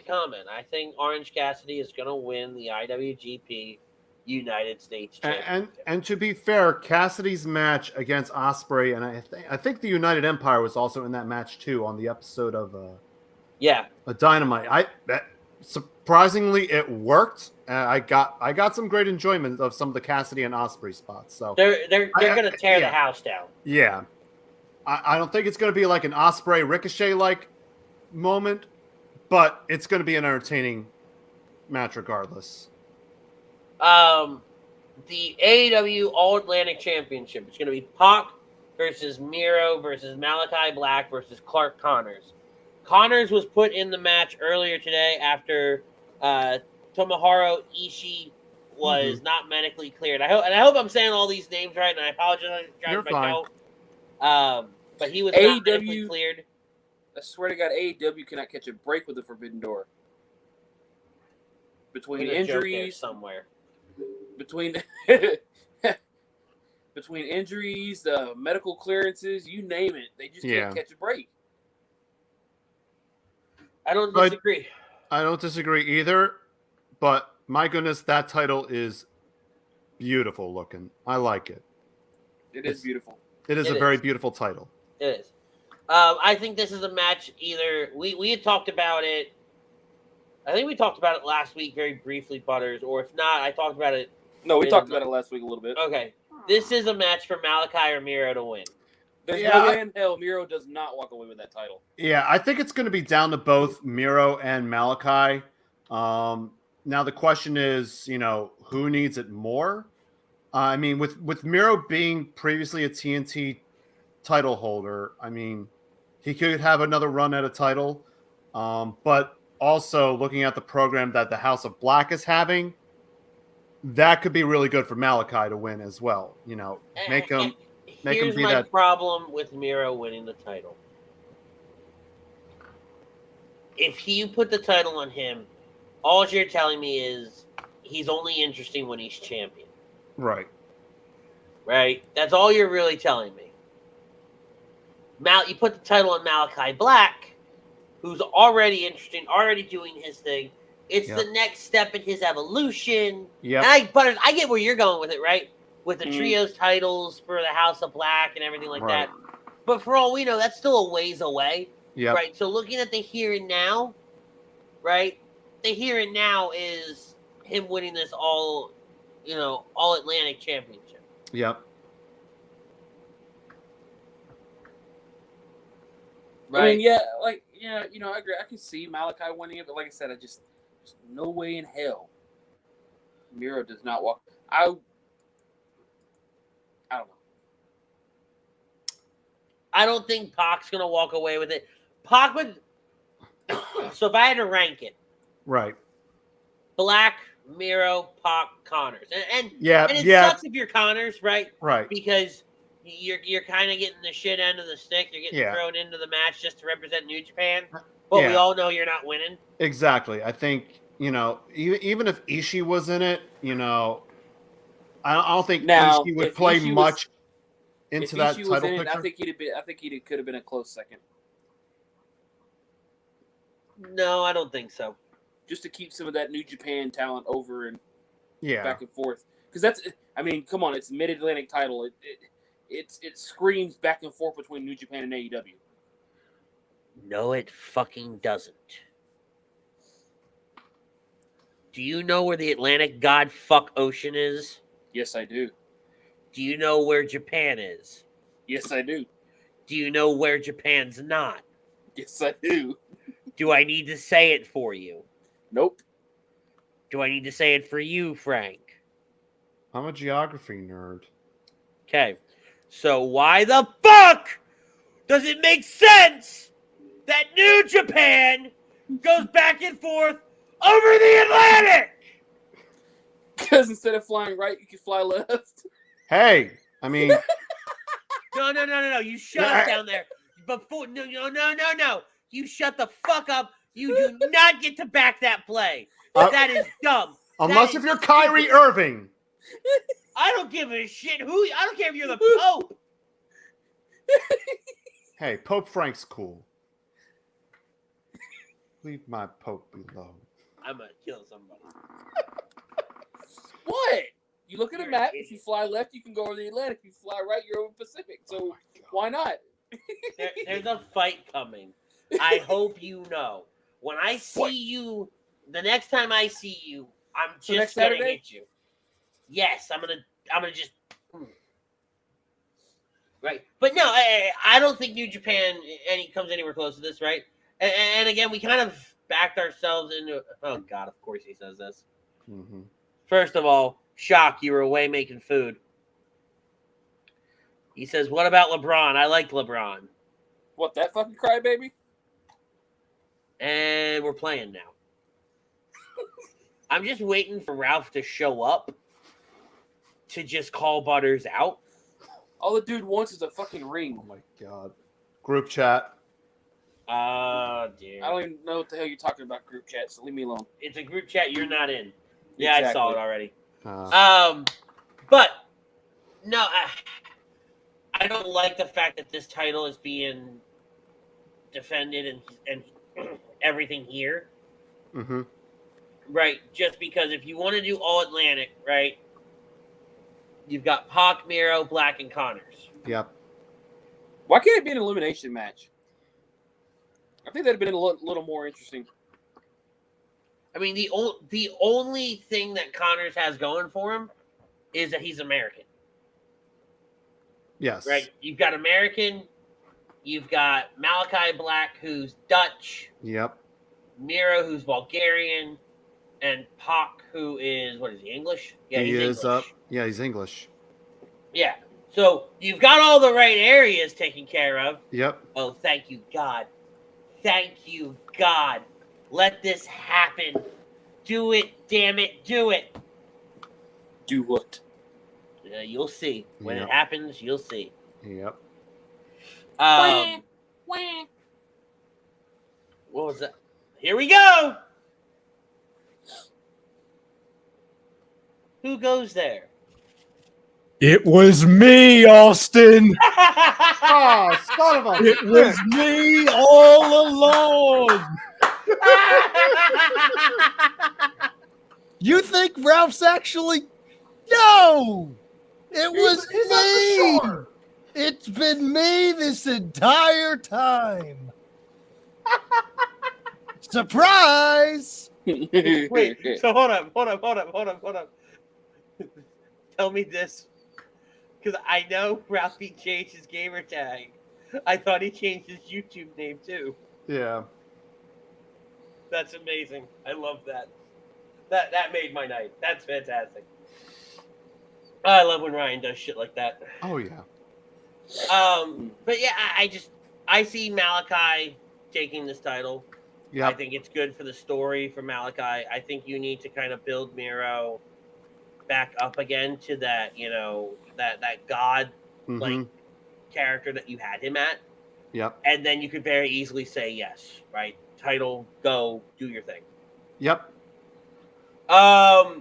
comment. I think Orange Cassidy is gonna win the IWGP United States Championship. And to be fair, Cassidy's match against Ospreay, and I think the United Empire was also in that match too on the episode of a Dynamite. Surprisingly, it worked. I got some great enjoyment of some of the Cassidy and Ospreay spots. So they're gonna tear the house down. Yeah, I don't think it's gonna be like an Ospreay Ricochet like moment, but it's gonna be an entertaining match regardless. The AEW All-Atlantic Championship. It's going to be Pac versus Miro versus Malaki Black versus Clark Connors. Connors was put in the match earlier today after Tomohiro Ishii was not medically cleared. I hope I'm saying all these names right, and I apologize if I don't. But he was not medically cleared. I swear to God, AEW cannot catch a break with the Forbidden Door. Between injuries somewhere. Between injuries, medical clearances, you name it, they just can't catch a break. I don't disagree. I don't disagree either, but my goodness, that title is beautiful looking. I like it. It's beautiful. It is a very beautiful title. It is. I think this is a match either... We had talked about it. I think we talked about it last week very briefly, Butters, or if not, I talked about it. No, we talked about it last week a little bit. Okay. This is a match for Malachi or Miro to win. There's no way in hell Miro does not walk away with that title. Yeah, I think it's going to be down to both Miro and Malachi. Now the question is, who needs it more? I mean, with Miro being previously a TNT title holder, I mean, he could have another run at a title. But also looking at the program that the House of Black is having, that could be really good for Malachi to win as well. Make him be my problem with Miro winning the title. If you put the title on him, all you're telling me is he's only interesting when he's champion. Right. Right? That's all you're really telling me. You put the title on Malachi Black, who's already interesting, already doing his thing. It's the next step in his evolution. Yeah. I get where you're going with it, right? With the trios titles for the House of Black and everything like that. But for all we know, that's still a ways away. Yeah. Right. So looking at the here and now, right? The here and now is him winning this all Atlantic Championship. Yep. Right. I mean, I agree. I can see Malachi winning it, but like I said, there's no way in hell Miro does not walk. I don't know. I don't think Pac's gonna walk away with it. Pac would. So if I had to rank it, right, Black, Miro, Pac, Connors, and it sucks if you're Connors, right? Right, because you're kind of getting the shit end of the stick. You're getting thrown into the match just to represent New Japan, but we all know you're not winning. Exactly. I think even if Ishii was in it, I don't think Ishii would play much into that title picture. I think he could have been a close second. No, I don't think so. Just to keep some of that New Japan talent over and back and forth, because that's. I mean, come on, it's Mid-Atlantic title. It screams back and forth between New Japan and AEW. No, it fucking doesn't. Do you know where the Atlantic God fuck ocean is? Yes, I do. Do you know where Japan is? Yes, I do. Do you know where Japan's not? Yes, I do. Do I need to say it for you? Nope. Do I need to say it for you, Frank? I'm a geography nerd. Okay. So why the fuck does it make sense that New Japan goes back and forth over the Atlantic. Because instead of flying right, you can fly left. Hey, I mean, No. You shut up down there. Before no. You shut the fuck up. You do not get to back that play. That is dumb. Unless if you're Kyrie Irving. I don't give a shit who. I don't care if you're the Pope. Hey, Pope Frank's cool. Leave my Pope alone. I'm gonna kill somebody. What? You look at a map. If you fly left, you can go over the Atlantic. If you fly right, you're over the Pacific. So why not? There's a fight coming. I hope you know. When I see you, the next time I see you, I'm just gonna hit you. Yes, I'm gonna just right. But no, I don't think New Japan comes anywhere close to this, right? And again, we kind of backed ourselves into. Oh God, of course he says this. Mm-hmm. First of all, shock, you were away making food. He says, "What about LeBron? I like LeBron." What, that fucking crybaby? And we're playing now. I'm just waiting for Ralph to show up to just call Butters out. All the dude wants is a fucking ring. Oh my God. Group chat. Oh, dear. I don't even know what the hell you're talking about, group chat, so leave me alone. It's a group chat you're not in. Yeah, exactly. I saw it already. But, no, I don't like the fact that this title is being defended and everything here. Mm-hmm. Right, just because if you want to do All-Atlantic, right, you've got Pac, Miro, Black, and Connors. Yep. Why can't it be an elimination match? I think that'd have been a little more interesting. I mean, the only thing that Connors has going for him is that he's American. Yes. Right? You've got American, you've got Malaki Black, who's Dutch. Yep. Miro, who's Bulgarian. And Pac, who is, what is he, English? Yeah, he's English. He's English. Yeah. So you've got all the right areas taken care of. Yep. Oh, thank you, God. Thank you, God. Let this happen. Do it, damn it, do it. Do what? You'll see. When it happens, you'll see. Yep. What was that? Here we go. Who goes there? It was me, Austin. Oh, son of a... It was me all along. You think Ralph's actually... No! It was me! Sure. It's been me this entire time. Surprise! Wait, so hold up. Tell me this. Because I know Ralphie changed his gamer tag. I thought he changed his YouTube name too. Yeah. That's amazing. I love that. That made my night. That's fantastic. I love when Ryan does shit like that. Oh yeah. But yeah, I see Malaki taking this title. Yeah. I think it's good for the story for Malaki. I think you need to kind of build Miro back up again to that, that god like character that you had him at. Yep. And then you could very easily say yes, right? Title, go, do your thing. Yep. FTR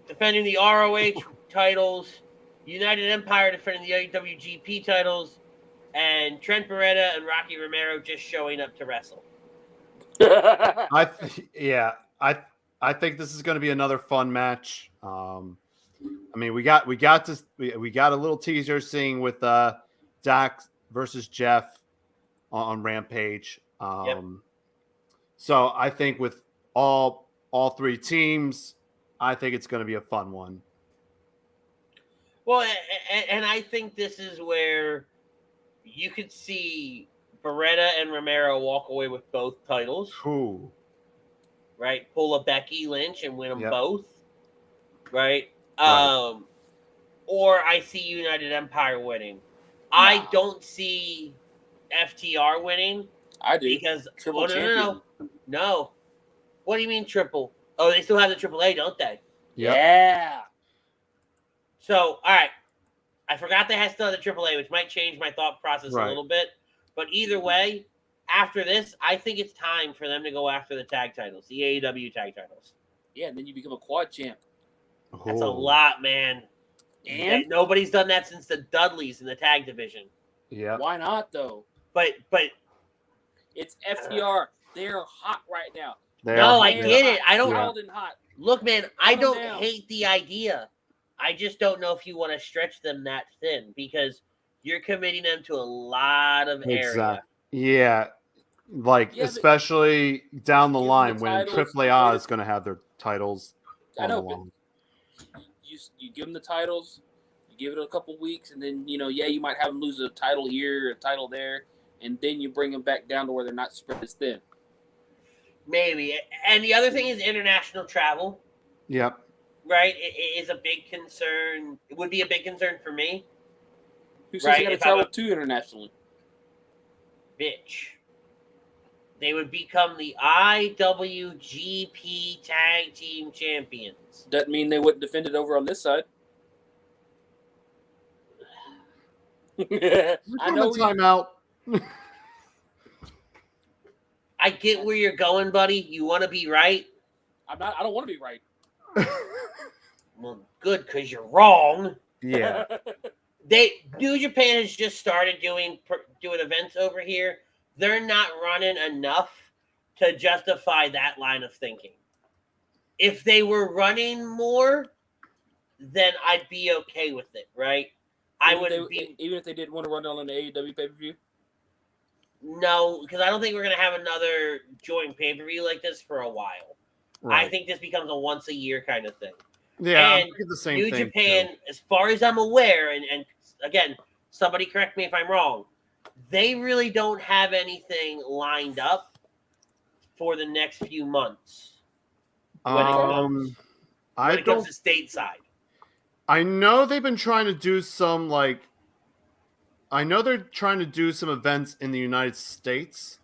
defending the ROH titles, United Empire defending the IWGP titles, and Trent Beretta and Rocky Romero just showing up to wrestle. I think this is going to be another fun match. I mean, we got a little teaser seeing with Dax versus Jeff on Rampage. So I think with all three teams, I think it's going to be a fun one. Well, and I think this is where you could see Beretta and Romero walk away with both titles. Ooh. Right? Pull a Becky Lynch and win them both. Right? Or I see United Empire winning. No. I don't see FTR winning. I do. Because Triple champion. No. What do you mean triple? Oh, they still have the AAA, don't they? Yep. Yeah. So, all right. I forgot they still have the AAA, which might change my thought process a little bit. But either way, after this, I think it's time for them to go after the tag titles, the AEW tag titles. Yeah, and then you become a quad champ. That's a lot, man. And nobody's done that since the Dudleys in the tag division. Yeah. why not though? But It's FTR. They're hot right now. I get it. I don't Cold and hot. look, man. I don't down. hate the idea. I just don't know if you want to stretch them that thin because you're committing them to a lot of area. Yeah. Like, Yeah, especially down the give them line the when titles, AAA is going to have their titles. I know, on the but line. you give them the titles, you give it a couple weeks, and then you might have them lose a title here, a title there, and then you bring them back down to where they're not spread as thin. Maybe. And the other thing is international travel. Yep. Right? It is a big concern. It would be a big concern for me. Who says you got to If travel too internationally? Bitch. They would become the IWGP Tag Team Champions. Doesn't mean they wouldn't defend it over on this side. I know. Timeout. I get where you're going, buddy. You want to be right. I don't want to be right. Well, good, because you're wrong. Yeah. New Japan has just started doing events over here. They're not running enough to justify that line of thinking. If they were running more, then I'd be okay with it, right? Even if they did want to run on the AEW pay-per-view? No, because I don't think we're going to have another joint pay-per-view like this for a while. Right. I think this becomes a once-a-year kind of thing. Yeah, and the same New thing Japan, too. as far as I'm aware, and again, somebody correct me if I'm wrong, they really don't have anything lined up for the next few months. When it comes to stateside. I know they've been trying to do some I know they're trying to do some events in the United States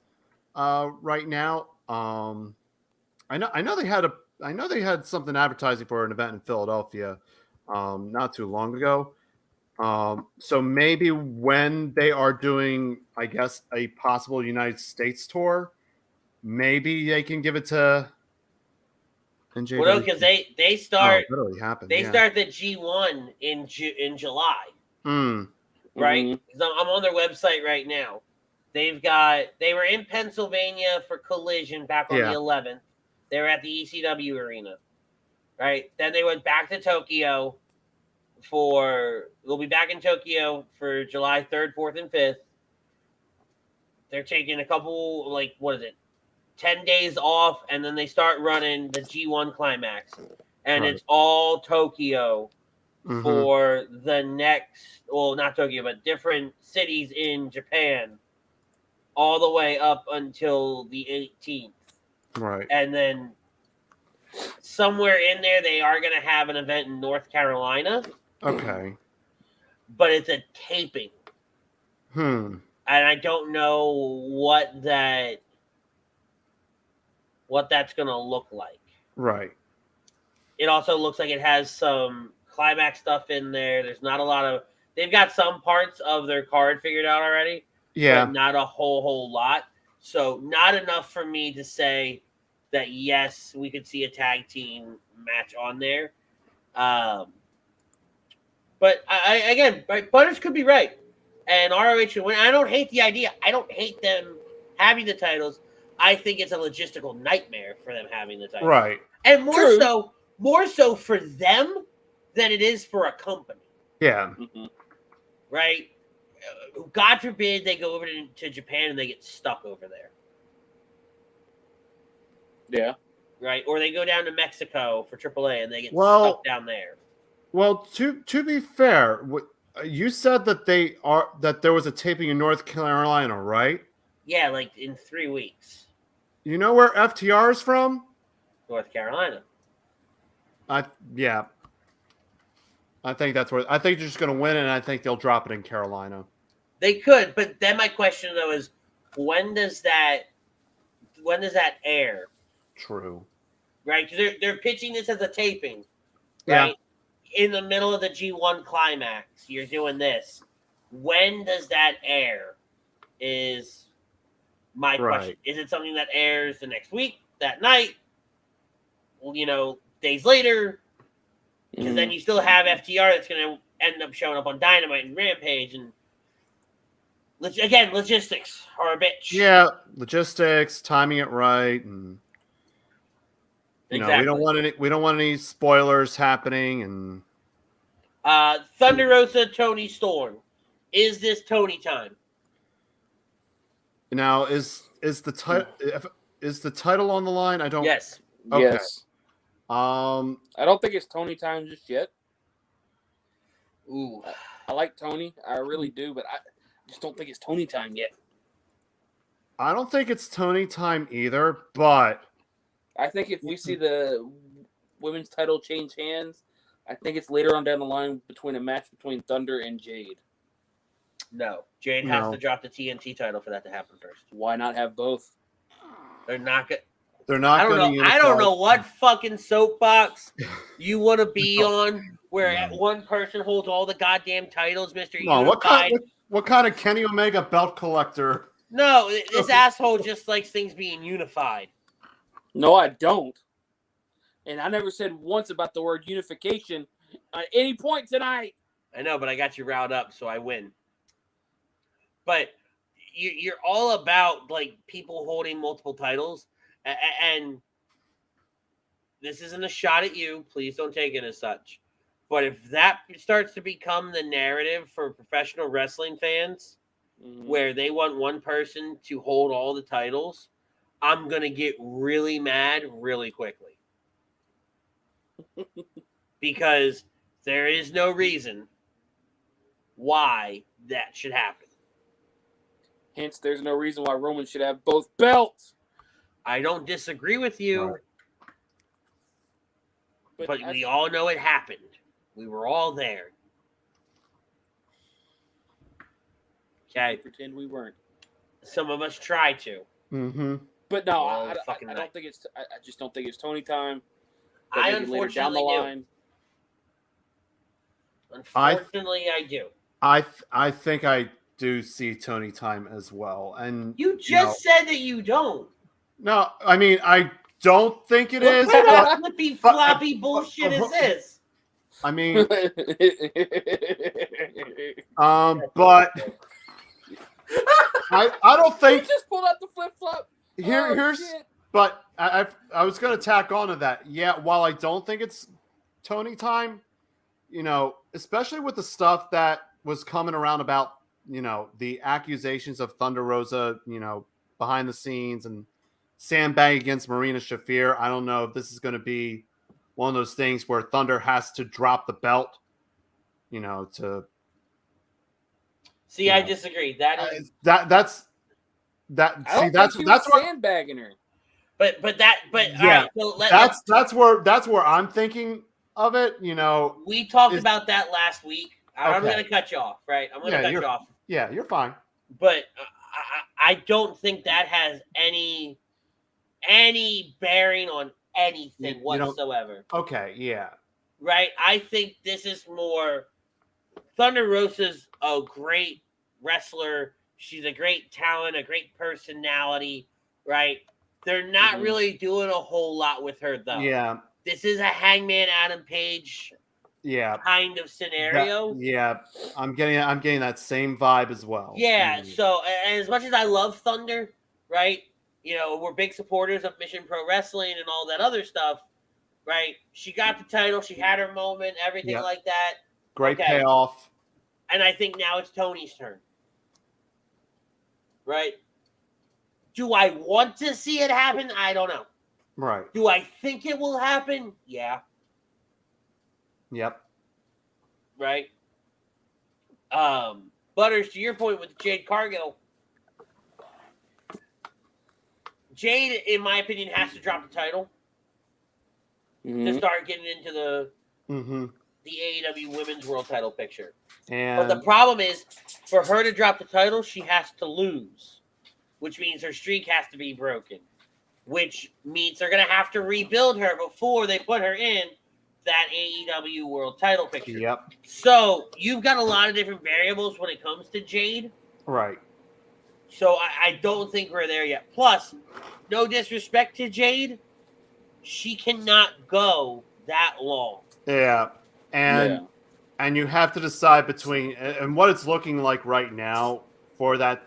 right now. I know they had something advertising for an event in Philadelphia not too long ago. So maybe when they are doing, I guess, a possible United States tour, maybe they can give it to NJPW. Well, no, because they start. That already happened. They start the G1 in July. Right? Because I'm on their website right now. They were in Pennsylvania for Collision back on the 11th. They were at the ECW arena. Right? Then they went back to Tokyo we'll be back in Tokyo for July 3rd, 4th, and 5th. They're taking a couple, 10 days off, and then they start running the G1 Climax. And It's all Tokyo for the next, well, not Tokyo, but different cities in Japan all the way up until the 18th. Right. And then somewhere in there, they are going to have an event in North Carolina. Okay. But it's a taping. And I don't know what that's going to look like. Right. It also looks like it has some climax stuff in there. There's not a lot of... They've got some parts of their card figured out already. Yeah. But not a whole lot. So not enough for me to say that, yes, we could see a tag team match on there. But again, Butters could be right. And ROH should win. I don't hate the idea. I don't hate them having the titles. I think it's a logistical nightmare for them having the titles. Right. And more so for them than it is for a company. Yeah. Right? God forbid they go over to Japan and they get stuck over there. Yeah. Right? Or they go down to Mexico for AAA and they get stuck down there. Well, to be fair, you said that there was a taping in North Carolina, right? Yeah, in 3 weeks. You know where FTR is from? North Carolina. I think that's where. I think they're just going to win it, and I think they'll drop it in Carolina. They could, but then my question though is, when does that air? True. Right, because they're pitching this as a taping, Yeah. right? In the middle of the G1 climax, you're doing this. When does that air? Is my question. Is it something that airs the next week, that night? Well, days later, because then you still have FTR that's going to end up showing up on Dynamite and Rampage, and logistics are a bitch. Yeah, logistics, timing it right, and exactly. we don't want any spoilers happening. And Thunder Rosa, Tony Storm, is this Tony time? Now is the title on the line? I don't. Yes. Okay. Yes. I don't think it's Tony time just yet. Ooh, I like Tony, I really do, but I just don't think it's Tony time yet. I don't think it's Tony time either, but I think if we see the women's title change hands, I think it's later on down the line between a match between Thunder and Jade. No, Jade has to drop the TNT title for that to happen first. Why not have both? They're not good. They're not. I don't know what fucking soapbox you want to be on, where one person holds all the goddamn titles, Mr. Unified. What kind of Kenny Omega belt collector? No, this asshole just likes things being unified. No, I don't. And I never said once about the word unification at any point tonight. I know, but I got you riled up, so I win. But you're all about like people holding multiple titles, and this isn't a shot at you. Please don't take it as such. But if that starts to become the narrative for professional wrestling fans, where they want one person to hold all the titles, I'm going to get really mad really quickly. Because there is no reason why that should happen. Hence, there's no reason why Roman should have both belts. I don't disagree with you. Right. But we all know it happened. We were all there. Okay. Pretend we weren't. Some of us try to. Mm-hmm. But no, I don't think it's. I just don't think it's Tony time. I unfortunately do. Unfortunately, I do. I think I do see Tony time as well. And you just said that you don't. No, I mean I don't think it is. What kind of flippy floppy bullshit is this? I mean, but I don't think you just pulled out the flip flop. Here's shit. But I was going to tack on to that. Yeah, while I don't think it's Tony time, especially with the stuff that was coming around about, the accusations of Thunder Rosa, behind the scenes and sandbag against Marina Shafir. I don't know if this is going to be one of those things where Thunder has to drop the belt, to. See, I disagree. That's sandbagging her. But yeah, all right, so that's where I'm thinking of it. We talked about that last week. I'm going to cut you off, right? I'm going to cut you off. Yeah, you're fine. But I don't think that has any bearing on anything whatsoever. Okay, yeah. Right? I think this is more Thunder Rosa's a great wrestler. She's a great talent, a great personality, right? They're not really doing a whole lot with her, though. Yeah. This is a Hangman Adam Page kind of scenario. I'm getting that same vibe as well. Yeah, so and as much as I love Thunder, right? We're big supporters of Mission Pro Wrestling and all that other stuff, right? She got the title, she had her moment, everything like that. Great payoff. And I think now it's Tony's turn. Right? Do I want to see it happen? I don't know. Right. Do I think it will happen? Yeah. Yep. Right? Butters, to your point with Jade Cargill, Jade, in my opinion, has to drop the title to start getting into the AEW Women's World Title picture. But the problem is, for her to drop the title, she has to lose, which means her streak has to be broken, which means they're going to have to rebuild her before they put her in that AEW World Title picture. Yep. So you've got a lot of different variables when it comes to Jade. Right. So I don't think we're there yet. Plus, no disrespect to Jade, she cannot go that long. Yeah. And you have to decide between, and what it's looking like right now for that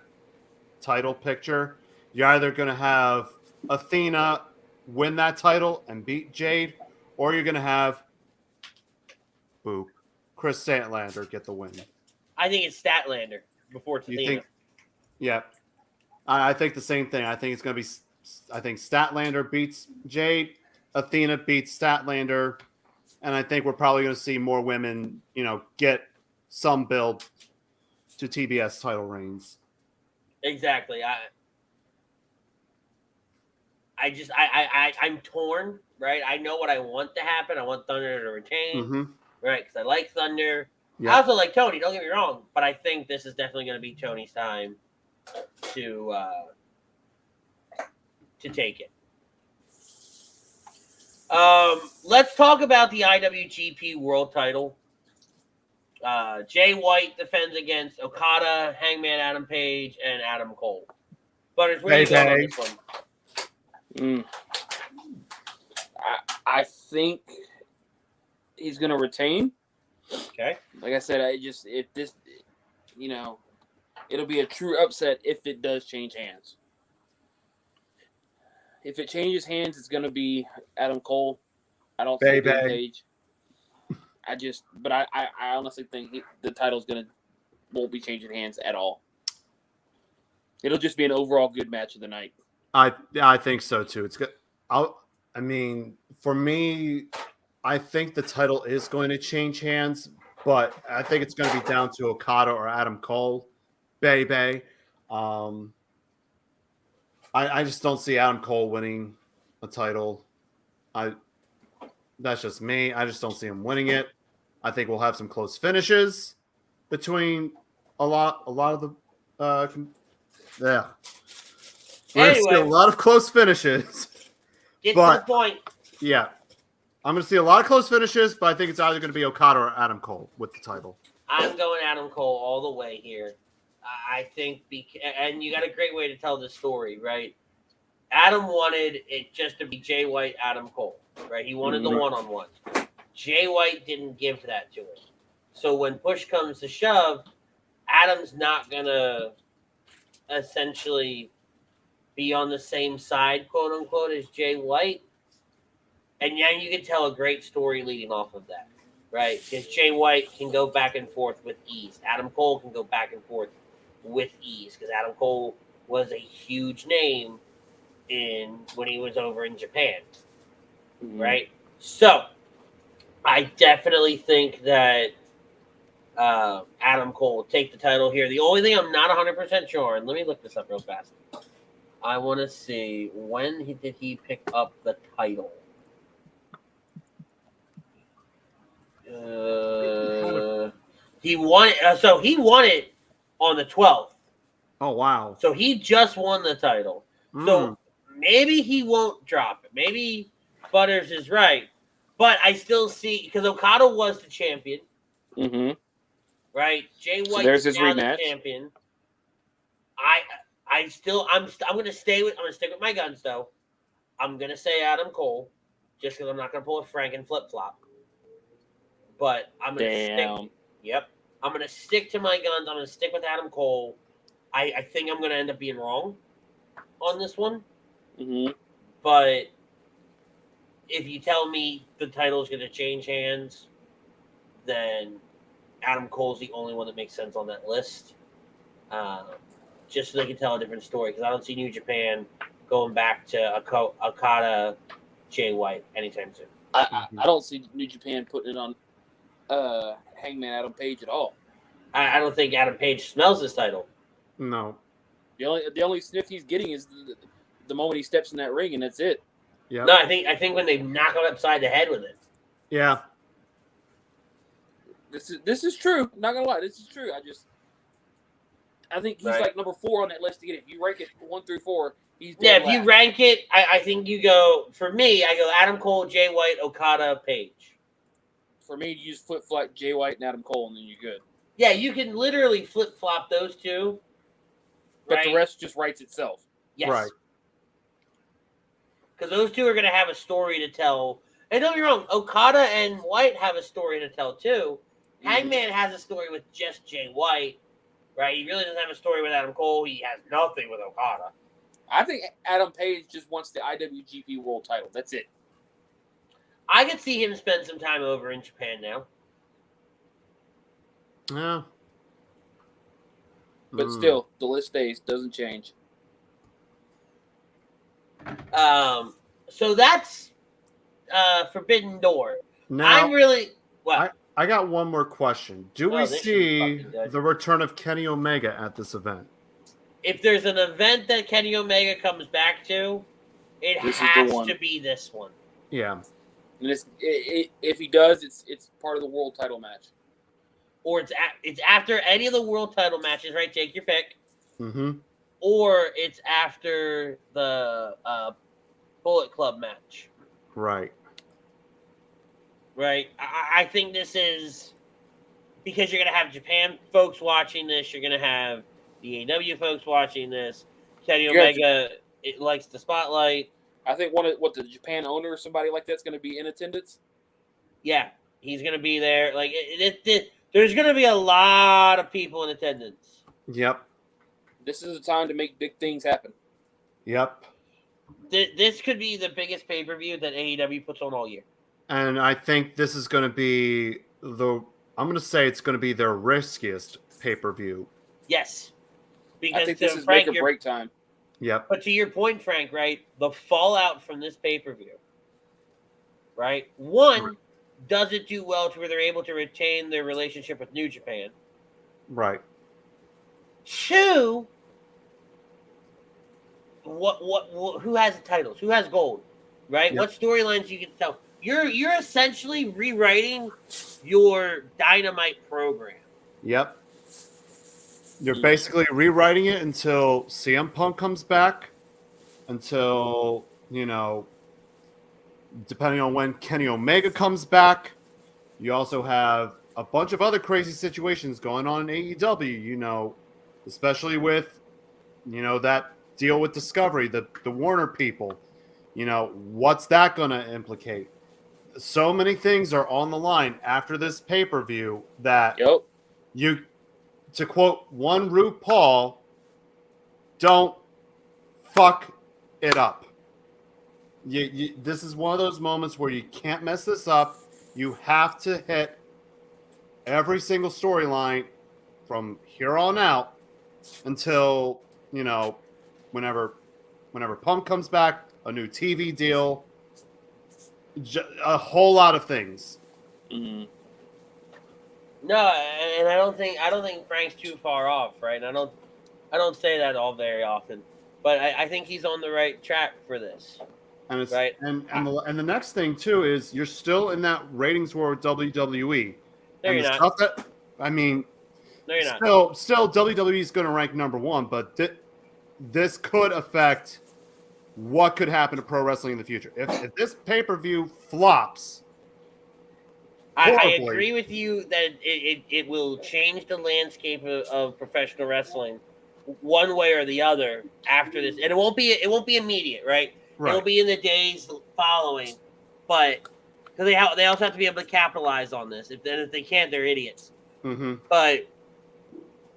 title picture, you're either going to have Athena win that title and beat Jade, or you're going to have Chris Statlander get the win. I think it's Statlander before it's Athena. You think? Yeah. I think the same thing. I think it's going to be, I think Statlander beats Jade, Athena beats Statlander, and I think we're probably going to see more women, get some build to TBS title reigns. Exactly. I'm torn, right? I know what I want to happen. I want Thunder to retain, right? Because I like Thunder. Yep. I also like Tony. Don't get me wrong, but I think this is definitely going to be Tony's time to take it. Let's talk about the IWGP World Title. Jay White defends against Okada, Hangman Adam Page, and Adam Cole. Butters, where are you going on this one? I think he's going to retain. Okay. Like I said, if this, it'll be a true upset if it does change hands. If it changes hands, it's going to be Adam Cole. I don't think Page. But I honestly think the title's won't be changing hands at all. It'll just be an overall good match of the night. I think so too. It's good. For me, I think the title is going to change hands, but I think it's going to be down to Okada or Adam Cole. Baby. I just don't see Adam Cole winning a title. That's just me. I just don't see him winning it. I think we'll have some close finishes between a lot of the yeah. We're going to see a lot of close finishes. Get to the point. Yeah. I'm going to see a lot of close finishes, but I think it's either going to be Okada or Adam Cole with the title. I'm going Adam Cole all the way here. I think, and you got a great way to tell this story, right? Adam wanted it just to be Jay White, Adam Cole, right? He wanted the one-on-one. Jay White didn't give that to him. So when push comes to shove, Adam's not going to essentially be on the same side, quote unquote, as Jay White. And yeah, you can tell a great story leading off of that, right? Because Jay White can go back and forth with ease. Adam Cole can go back and forth with ease because Adam Cole was a huge name when he was over in Japan, right? So I definitely think that Adam Cole will take the title here. The only thing I'm not 100% sure, and let me look this up real fast. I want to see when did he pick up the title? He won it. So he won it on the 12th. Oh wow! So he just won the title. So maybe he won't drop it. Maybe Butters is right, but I still see because Okada was the champion. Right? Jay White there's is his now rematch. The champion. I'm gonna stick with my guns though. I'm gonna say Adam Cole, just because I'm not gonna pull a Frank and flip flop. But I'm gonna stick. Yep. I'm gonna stick to my guns. I'm gonna stick with Adam Cole. I think I'm gonna end up being wrong on this one. But if you tell me the title is gonna change hands, then Adam Cole's the only one that makes sense on that list. Just so they can tell a different story, because I don't see New Japan going back to Okada, Jay White anytime soon. I don't see New Japan putting it on Hangman Adam Page at all. I don't think Adam Page smells this title. No. The only sniff he's getting is the moment he steps in that ring, and that's it. Yeah. No, I think when they knock him upside the head with it. Yeah. This is true. I'm not gonna lie, this is true. I think he's like number 4 on that list to get it. If you rank it 1 through 4, he's dead if last. you rank it, I think you go. For me, I go Adam Cole, Jay White, Okada, Page. For me, you just flip flop Jay White and Adam Cole, and then you're good. Yeah, you can literally flip flop those two, but the rest just writes itself. Yes, right. Because those two are going to have a story to tell. And don't get me wrong, Okada and White have a story to tell too. Hangman has a story with just Jay White, right? He really doesn't have a story with Adam Cole. He has nothing with Okada. I think Adam Page just wants the IWGP World Title. That's it. I could see him spend some time over in Japan now. Yeah. But still, the list stays. Doesn't change. So that's Forbidden Door. Now, I'm really... What? I got one more question. Do we see the return of Kenny Omega at this event? If there's an event that Kenny Omega comes back to, it has to be this one. Yeah. And if he does, it's part of the world title match. Or it's after any of the world title matches, right? Take your pick. Mm-hmm. Or it's after the Bullet Club match. Right. Right. I think this is because you're going to have Japan folks watching this. You're going to have the AEW folks watching this. Kenny Omega likes the spotlight. I think the Japan owner or somebody like that's going to be in attendance. Yeah, he's going to be there. Like there's going to be a lot of people in attendance. Yep. This is a time to make big things happen. Yep. This could be the biggest pay-per-view that AEW puts on all year. And I think this is going to be I'm going to say it's going to be their riskiest pay-per-view. Yes. Because I think this is Frank, make or break time. Yep. But to your point, Frank, right? The fallout from this pay-per-view, right? One, does it do well to where they're able to retain their relationship with New Japan? Right. Two, who has the titles? Who has gold? Right? Yep. What storylines you can tell? You're essentially rewriting your Dynamite program. Yep. You're basically rewriting it until CM Punk comes back, until, depending on when Kenny Omega comes back. You also have a bunch of other crazy situations going on in AEW, especially with, that deal with Discovery, the Warner people. What's that going to implicate? So many things are on the line after this pay-per-view that to quote one RuPaul, don't fuck it up. This is one of those moments where you can't mess this up. You have to hit every single storyline from here on out until, whenever Punk comes back, a new TV deal, a whole lot of things. Mm-hmm. No, and I don't think Frank's too far off, right? And I don't say that all very often, but I think he's on the right track for this. And it's right. And the next thing too is you're still in that ratings war with WWE. No, you're not. No, you're not. Still WWE is going to rank number 1, but this could affect what could happen to pro wrestling in the future. If this pay-per-view flops, I agree with you that it will change the landscape of professional wrestling one way or the other after this, and it won't be immediate, right? It'll be in the days following, but because they also have to be able to capitalize on this. If they can't, they're idiots. Mm-hmm. But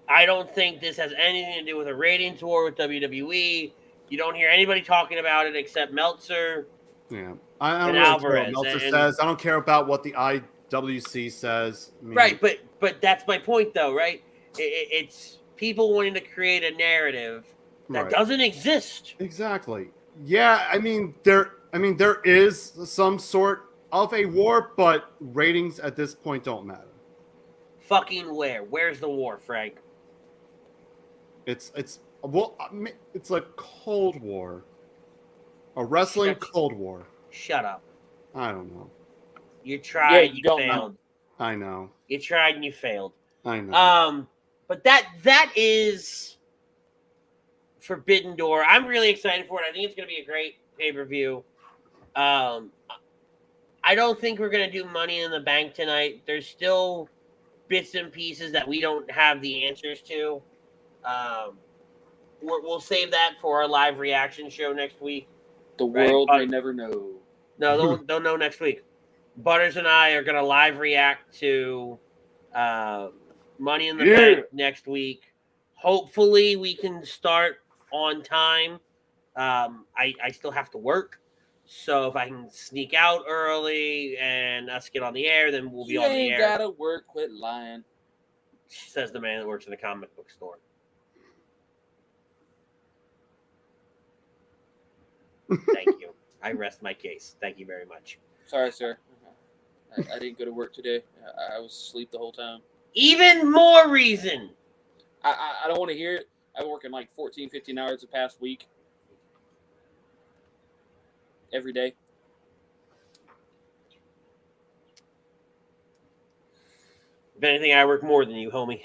I don't think this has anything to do with a ratings war with WWE. You don't hear anybody talking about it except Meltzer. Yeah, I don't and Alvarez. Care what Meltzer says. I don't care about what the IWC says. Right, but that's my point, though. Right, it's people wanting to create a narrative that doesn't exist. Exactly. Yeah, there is some sort of a war, but ratings at this point don't matter. Fucking where? Where's the war, Frank? It's like Cold War, a wrestling Cold War. Shut up. I don't know. You tried. You you don't failed. know. I know. You tried and you failed. I know. But that is Forbidden Door. I'm really excited for it. I think it's going to be a great pay-per-view. I don't think we're going to do Money in the Bank tonight. There's still bits and pieces that we don't have the answers to. We'll save that for our live reaction show next week. The world may never know. No, they'll know next week. Butters and I are going to live react to Money in the Bank next week. Hopefully, we can start on time. I still have to work. So if I can sneak out early and us get on the air, then we'll be on the air. You ain't gotta work, quit lying. Says the man that works in a comic book store. Thank you. I rest my case. Thank you very much. Sorry, sir. I didn't go to work today. I was asleep the whole time. Even more reason. I don't want to hear it. I'm working like 14, 15 hours the past week. Every day. If anything, I work more than you, homie.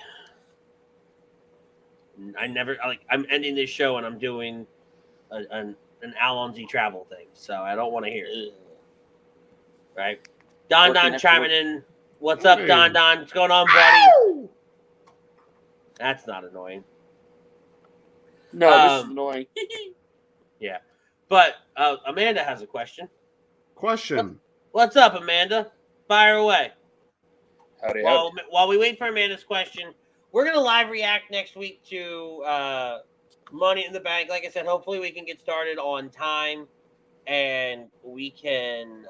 I'm ending this show and I'm doing an Alonzi travel thing, so I don't want to hear it. Right? Don chiming in. What's up, Don? What's going on, buddy? That's not annoying. No, this is annoying. Yeah. But Amanda has a question. What's up, Amanda? Fire away. Howdy. While we wait for Amanda's question, we're going to live react next week to Money in the Bank. Like I said, hopefully we can get started on time and we can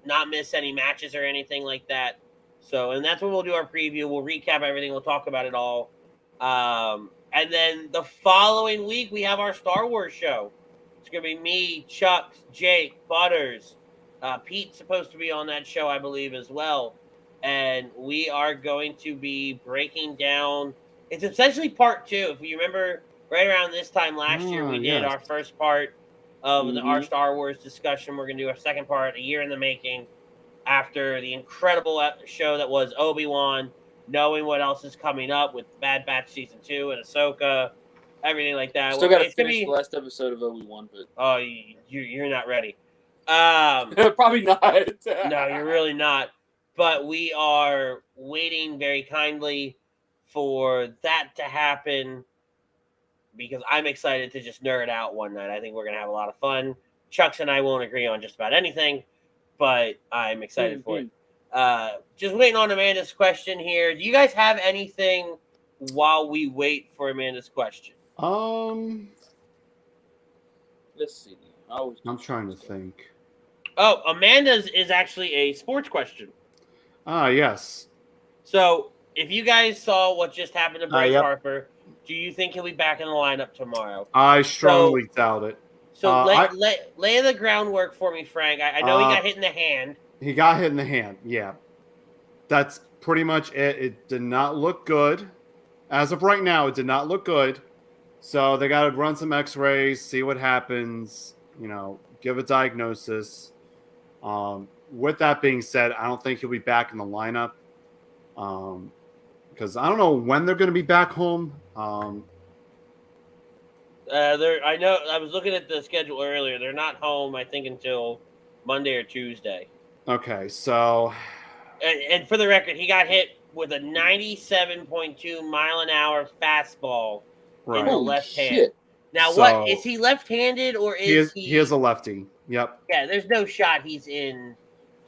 not miss any matches or anything like that. So, and that's when we'll do our preview. We'll recap everything. We'll talk about it all. And then the following week, we have our Star Wars show. It's going to be me, Chuck, Jake, Butters. Pete's supposed to be on that show, I believe, as well. And we are going to be breaking down. It's essentially part 2. If you remember, right around this time last year, we did our first part of our Star Wars discussion. We're going to do our second part, a year in the making, after the incredible show that was Obi-Wan, knowing what else is coming up with Bad Batch Season 2 and Ahsoka, everything like that. Still got to finish the last episode of Obi-Wan, but you're not ready. Probably not. No, you're really not. But we are waiting very kindly for that to happen because I'm excited to just nerd out one night. I think we're going to have a lot of fun. Chucks and I won't agree on just about anything, but I'm excited for it. Just waiting on Amanda's question here. Do you guys have anything while we wait for Amanda's question? Let's see. I'm trying to think. Oh, Amanda's is actually a sports question. Yes. So, if you guys saw what just happened to Bryce Harper, do you think he'll be back in the lineup tomorrow? I strongly doubt it. So, lay the groundwork for me, Frank. I know he got hit in the hand. He got hit in the hand, yeah. That's pretty much it. It did not look good. As of right now, it did not look good. So, they got to run some x-rays, see what happens, give a diagnosis. With that being said, I don't think he'll be back in the lineup because I don't know when they're going to be back home. I know. I was looking at the schedule earlier. They're not home, I think, until Monday or Tuesday. Okay, so and for the record, he got hit with a 97.2 mile an hour fastball in the left hand. Now, what is he left-handed or is he? He is a lefty. Yep. Yeah, there's no shot he's in.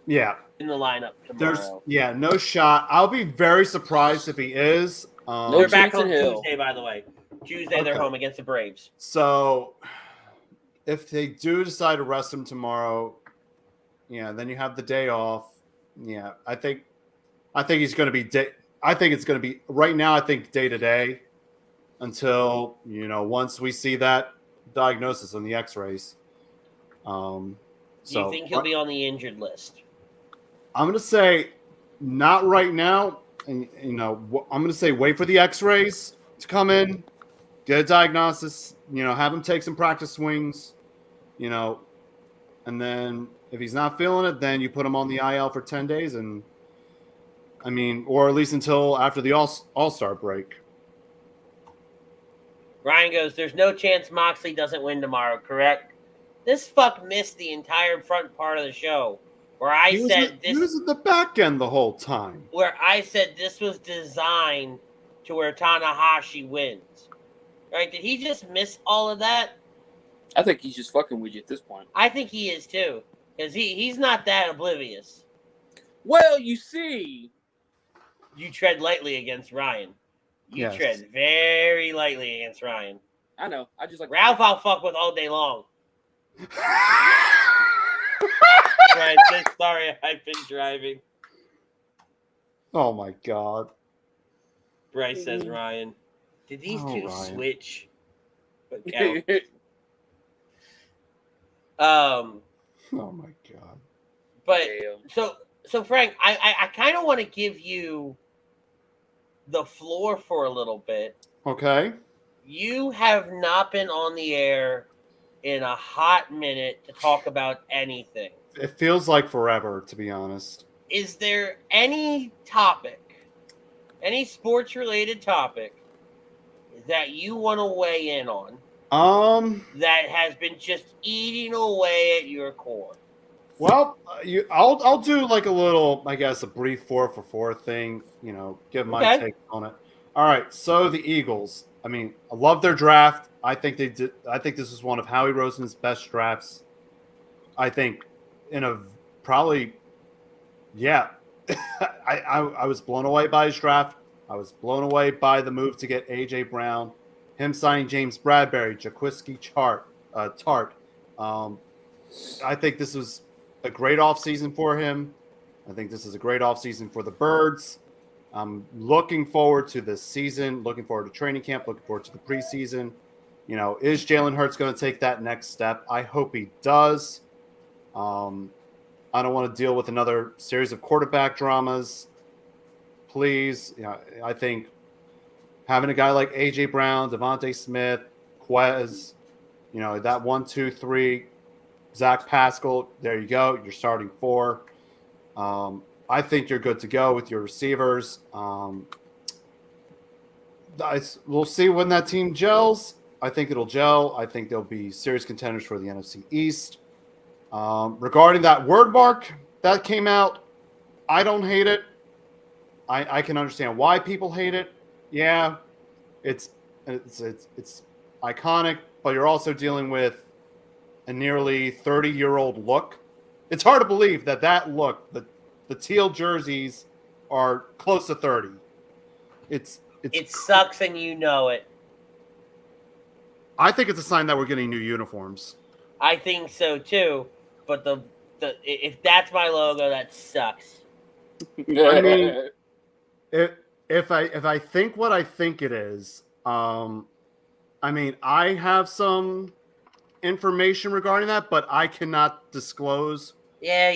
Yeah. In the lineup tomorrow. No shot. I'll be very surprised if he is. They're back on Tuesday, by the way. Tuesday, they're home against the Braves. So, if they do decide to rest him tomorrow, then you have the day off. Yeah, I think he's going to be I think it's going to be right now. I think day to day until once we see that diagnosis on the X-rays. Do you think he'll be on the injured list? I'm going to say not right now. And, I'm going to say wait for the X-rays to come in, get a diagnosis, have him take some practice swings, and then if he's not feeling it, then you put him on the IL for 10 days and I mean, or at least until after the All-Star break. Ryan goes, there's no chance Moxley doesn't win tomorrow, correct? This fuck missed the entire front part of the show where He was at the back end the whole time. Where I said this was designed to where Tanahashi wins. Right? Did he just miss all of that? I think he's just fucking with you at this point. I think he is too. Because he's not that oblivious. Well, you see. You tread lightly against Ryan. You tread very lightly against Ryan. I know. I just like Ralph I'll fuck with all day long. Ryan says, sorry, I've been driving. Oh my God. Bryce says, Ryan, did these two Ryan. switch? But oh my God. But so Frank, I kind of want to give you the floor for a little bit. Okay. You have not been on the air in a hot minute to talk about anything. It feels like forever, to be honest. Is there any topic, any sports-related topic that you want to weigh in on? That has been just eating away at your core. Well, I'll do like a little, I guess, a brief 4 for 4 thing. Give my take on it. All right, so the Eagles. I mean, I love their draft. I think they did. I think this is one of Howie Roseman's best drafts. I think I was blown away by his draft. I was blown away by the move to get AJ Brown, him signing James Bradbury, Jaquiski Tart. I think this was a great offseason for him. I think this is a great offseason for the Birds. I'm looking forward to this season, looking forward to training camp, looking forward to the preseason. Is Jalen Hurts going to take that next step? I hope he does. I don't want to deal with another series of quarterback dramas. Please. I think having a guy like A.J. Brown, Devontae Smith, Quez, that 1, 2, 3, Zach Pascal, there you go. You're starting 4. I think you're good to go with your receivers. We'll see when that team gels. I think it'll gel. I think they'll be serious contenders for the NFC East. Regarding that word mark that came out, I don't hate it. I can understand why people hate it. Yeah, it's iconic, but you're also dealing with a nearly 30-year-old look. It's hard to believe that look, the teal jerseys are close to 30. It sucks and you know it. I think it's a sign that we're getting new uniforms. I think so too, but the if that's my logo, that sucks. I mean, if I think what I think it is, I mean, I have some information regarding that, but I cannot disclose. Yeah.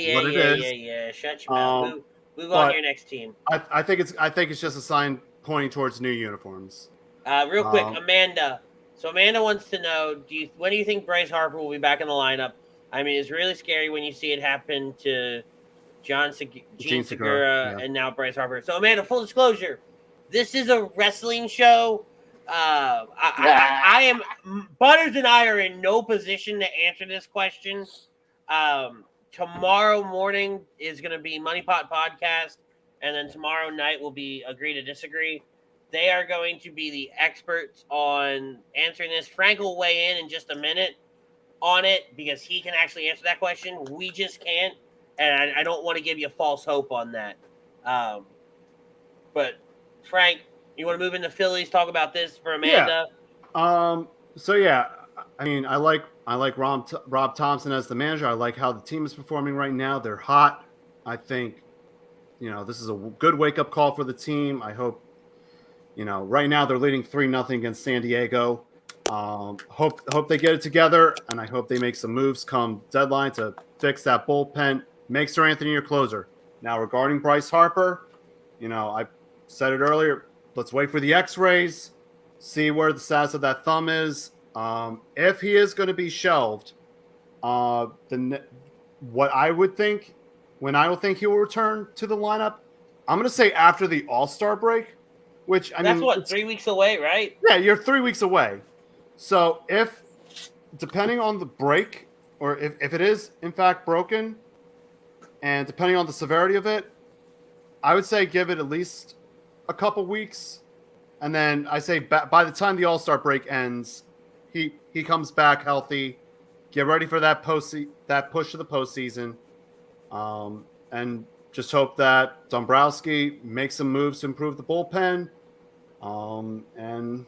Shut your mouth. Move on to your next team. I think it's just a sign pointing towards new uniforms. Real quick, Amanda. So Amanda wants to know: when do you think Bryce Harper will be back in the lineup? I mean, it's really scary when you see it happen to Gene Segura and now Bryce Harper. So Amanda, full disclosure, this is a wrestling show. I am Butters and I are in no position to answer this question. Tomorrow morning is going to be Money Pot Podcast, and then tomorrow night will be Agree to Disagree. They are going to be the experts on answering this. Frank will weigh in just a minute on it because he can actually answer that question. We just can't, and I don't want to give you false hope on that. But Frank, you want to move into Phillies? Talk about this for Amanda. Yeah. I mean, I like Rob Thompson as the manager. I like how the team is performing right now. They're hot. I think, this is a good wake-up call for the team. I hope, right now they're leading 3-0 against San Diego. Hope they get it together, and I hope they make some moves come deadline to fix that bullpen. Make Sir Anthony your closer. Now, regarding Bryce Harper, I said it earlier. Let's wait for the X-rays, see where the status of that thumb is. If he is going to be shelved, what I would think, when I will think he will return to the lineup, I'm going to say after the All-Star break, which, I mean... That's what, 3 weeks away, right? Yeah, you're 3 weeks away. So if, depending on the break, or if it is, in fact, broken, and depending on the severity of it, I would say give it at least a couple weeks. And then I say by the time the All-Star break ends, he comes back healthy. Get ready for that push to the postseason. And just hope that Dombrowski makes some moves to improve the bullpen. And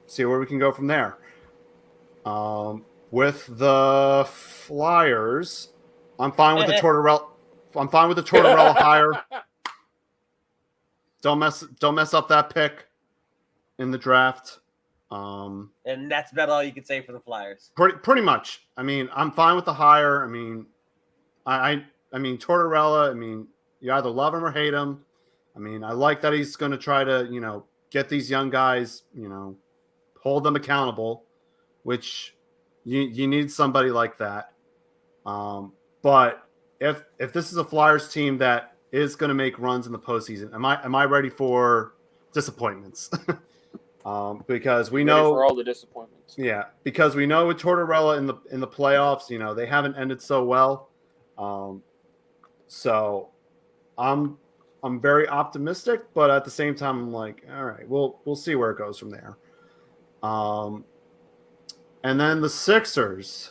see where we can go from there. With the Flyers, I'm fine with the Tortorella. I'm fine with the Tortorella hire. Don't mess up that pick in the draft. And that's about all you can say for the Flyers. Pretty much. I mean, I'm fine with the hire. I mean, I mean Tortorella. I mean, you either love him or hate him. I mean, I like that he's going to try to get these young guys, hold them accountable, which you need somebody like that. But if this is a Flyers team that is going to make runs in the postseason, am I ready for disappointments? Because we know for all the disappointments. Yeah, because we know with Tortorella in the playoffs, they haven't ended so well. So I'm very optimistic, but at the same time, I'm like, all right, we'll see where it goes from there. And then the Sixers.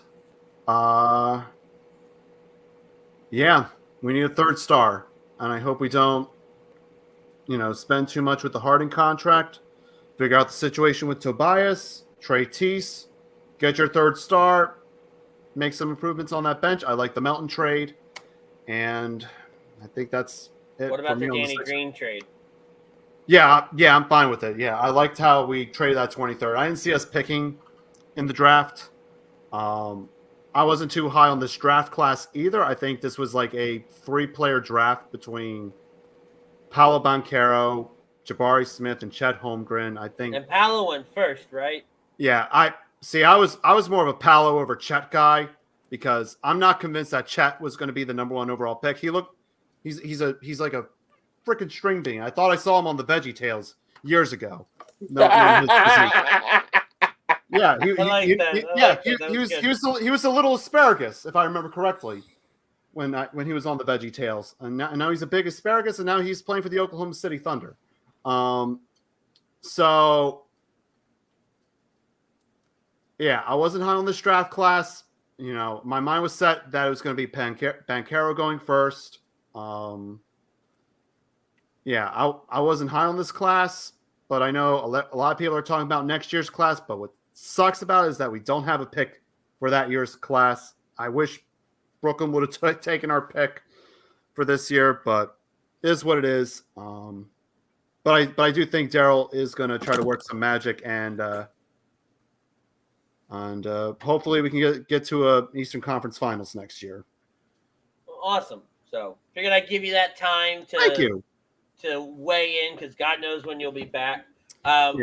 Yeah, we need a third star, and I hope we don't, spend too much with the Harden contract. Figure out the situation with Tobias, Trey Teese, get your third star, make some improvements on that bench. I like the Melton trade, and I think that's it. What about the Danny Green trade? Yeah, I'm fine with it. Yeah, I liked how we traded that 23rd. I didn't see us picking in the draft. I wasn't too high on this draft class either. I think this was like a 3-player draft between Paolo Banchero, Jabari Smith, and Chet Holmgren. I think. And Paolo went first, right? Yeah, I was more of a Paolo over Chet guy because I'm not convinced that Chet was going to be the number 1 overall pick. He's like a freaking string bean. I thought I saw him on the VeggieTales years ago. Yeah, he was a little asparagus, if I remember correctly, when he was on the VeggieTales, and now he's a big asparagus, and now he's playing for the Oklahoma City Thunder. So yeah, I wasn't high on this draft class. My mind was set that it was going to be Banchero going first. Yeah, I wasn't high on this class, but I know a lot of people are talking about next year's class. But what sucks about it is that we don't have a pick for that year's class. I wish Brooklyn would have taken our pick for this year, but it is what it is. But I do think Daryl is going to try to work some magic, and hopefully we can get to a Eastern Conference Finals next year. Awesome. So figured I'd give you that time Thank you. to weigh in, because God knows when you'll be back.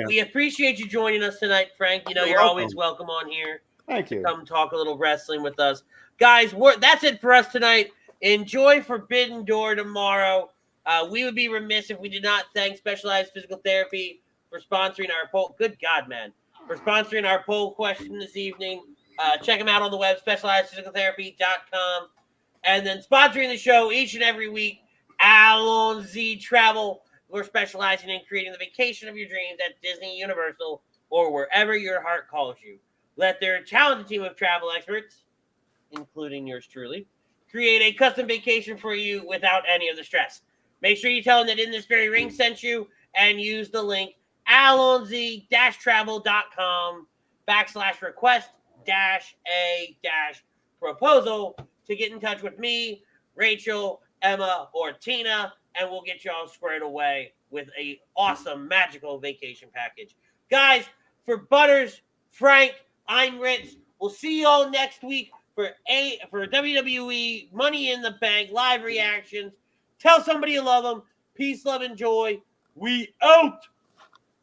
We appreciate you joining us tonight, Frank. You're always welcome on here. Thank you. Come talk a little wrestling with us. Guys, that's it for us tonight. Enjoy Forbidden Door tomorrow. We would be remiss if we did not thank Specialized Physical Therapy for sponsoring our poll. Good God, man. For sponsoring our poll question this evening. Check them out on the web, specializedphysicaltherapy.com. And then sponsoring the show each and every week, Alonzi Travel. We're specializing in creating the vacation of your dreams at Disney, Universal, or wherever your heart calls you. Let their talented team of travel experts, including yours truly, create a custom vacation for you without any of the stress. Make sure you tell them that In This Very Ring sent you, and use the link alonzi-travel.com/request-a-proposal to get in touch with me, Rachel, Emma, or Tina, and we'll get you all squared away with a awesome, magical vacation package. Guys, for Butters, Frank, I'm Ritz. We'll see you all next week for WWE Money in the Bank live reactions. Tell somebody you love them. Peace, love, and joy. We out.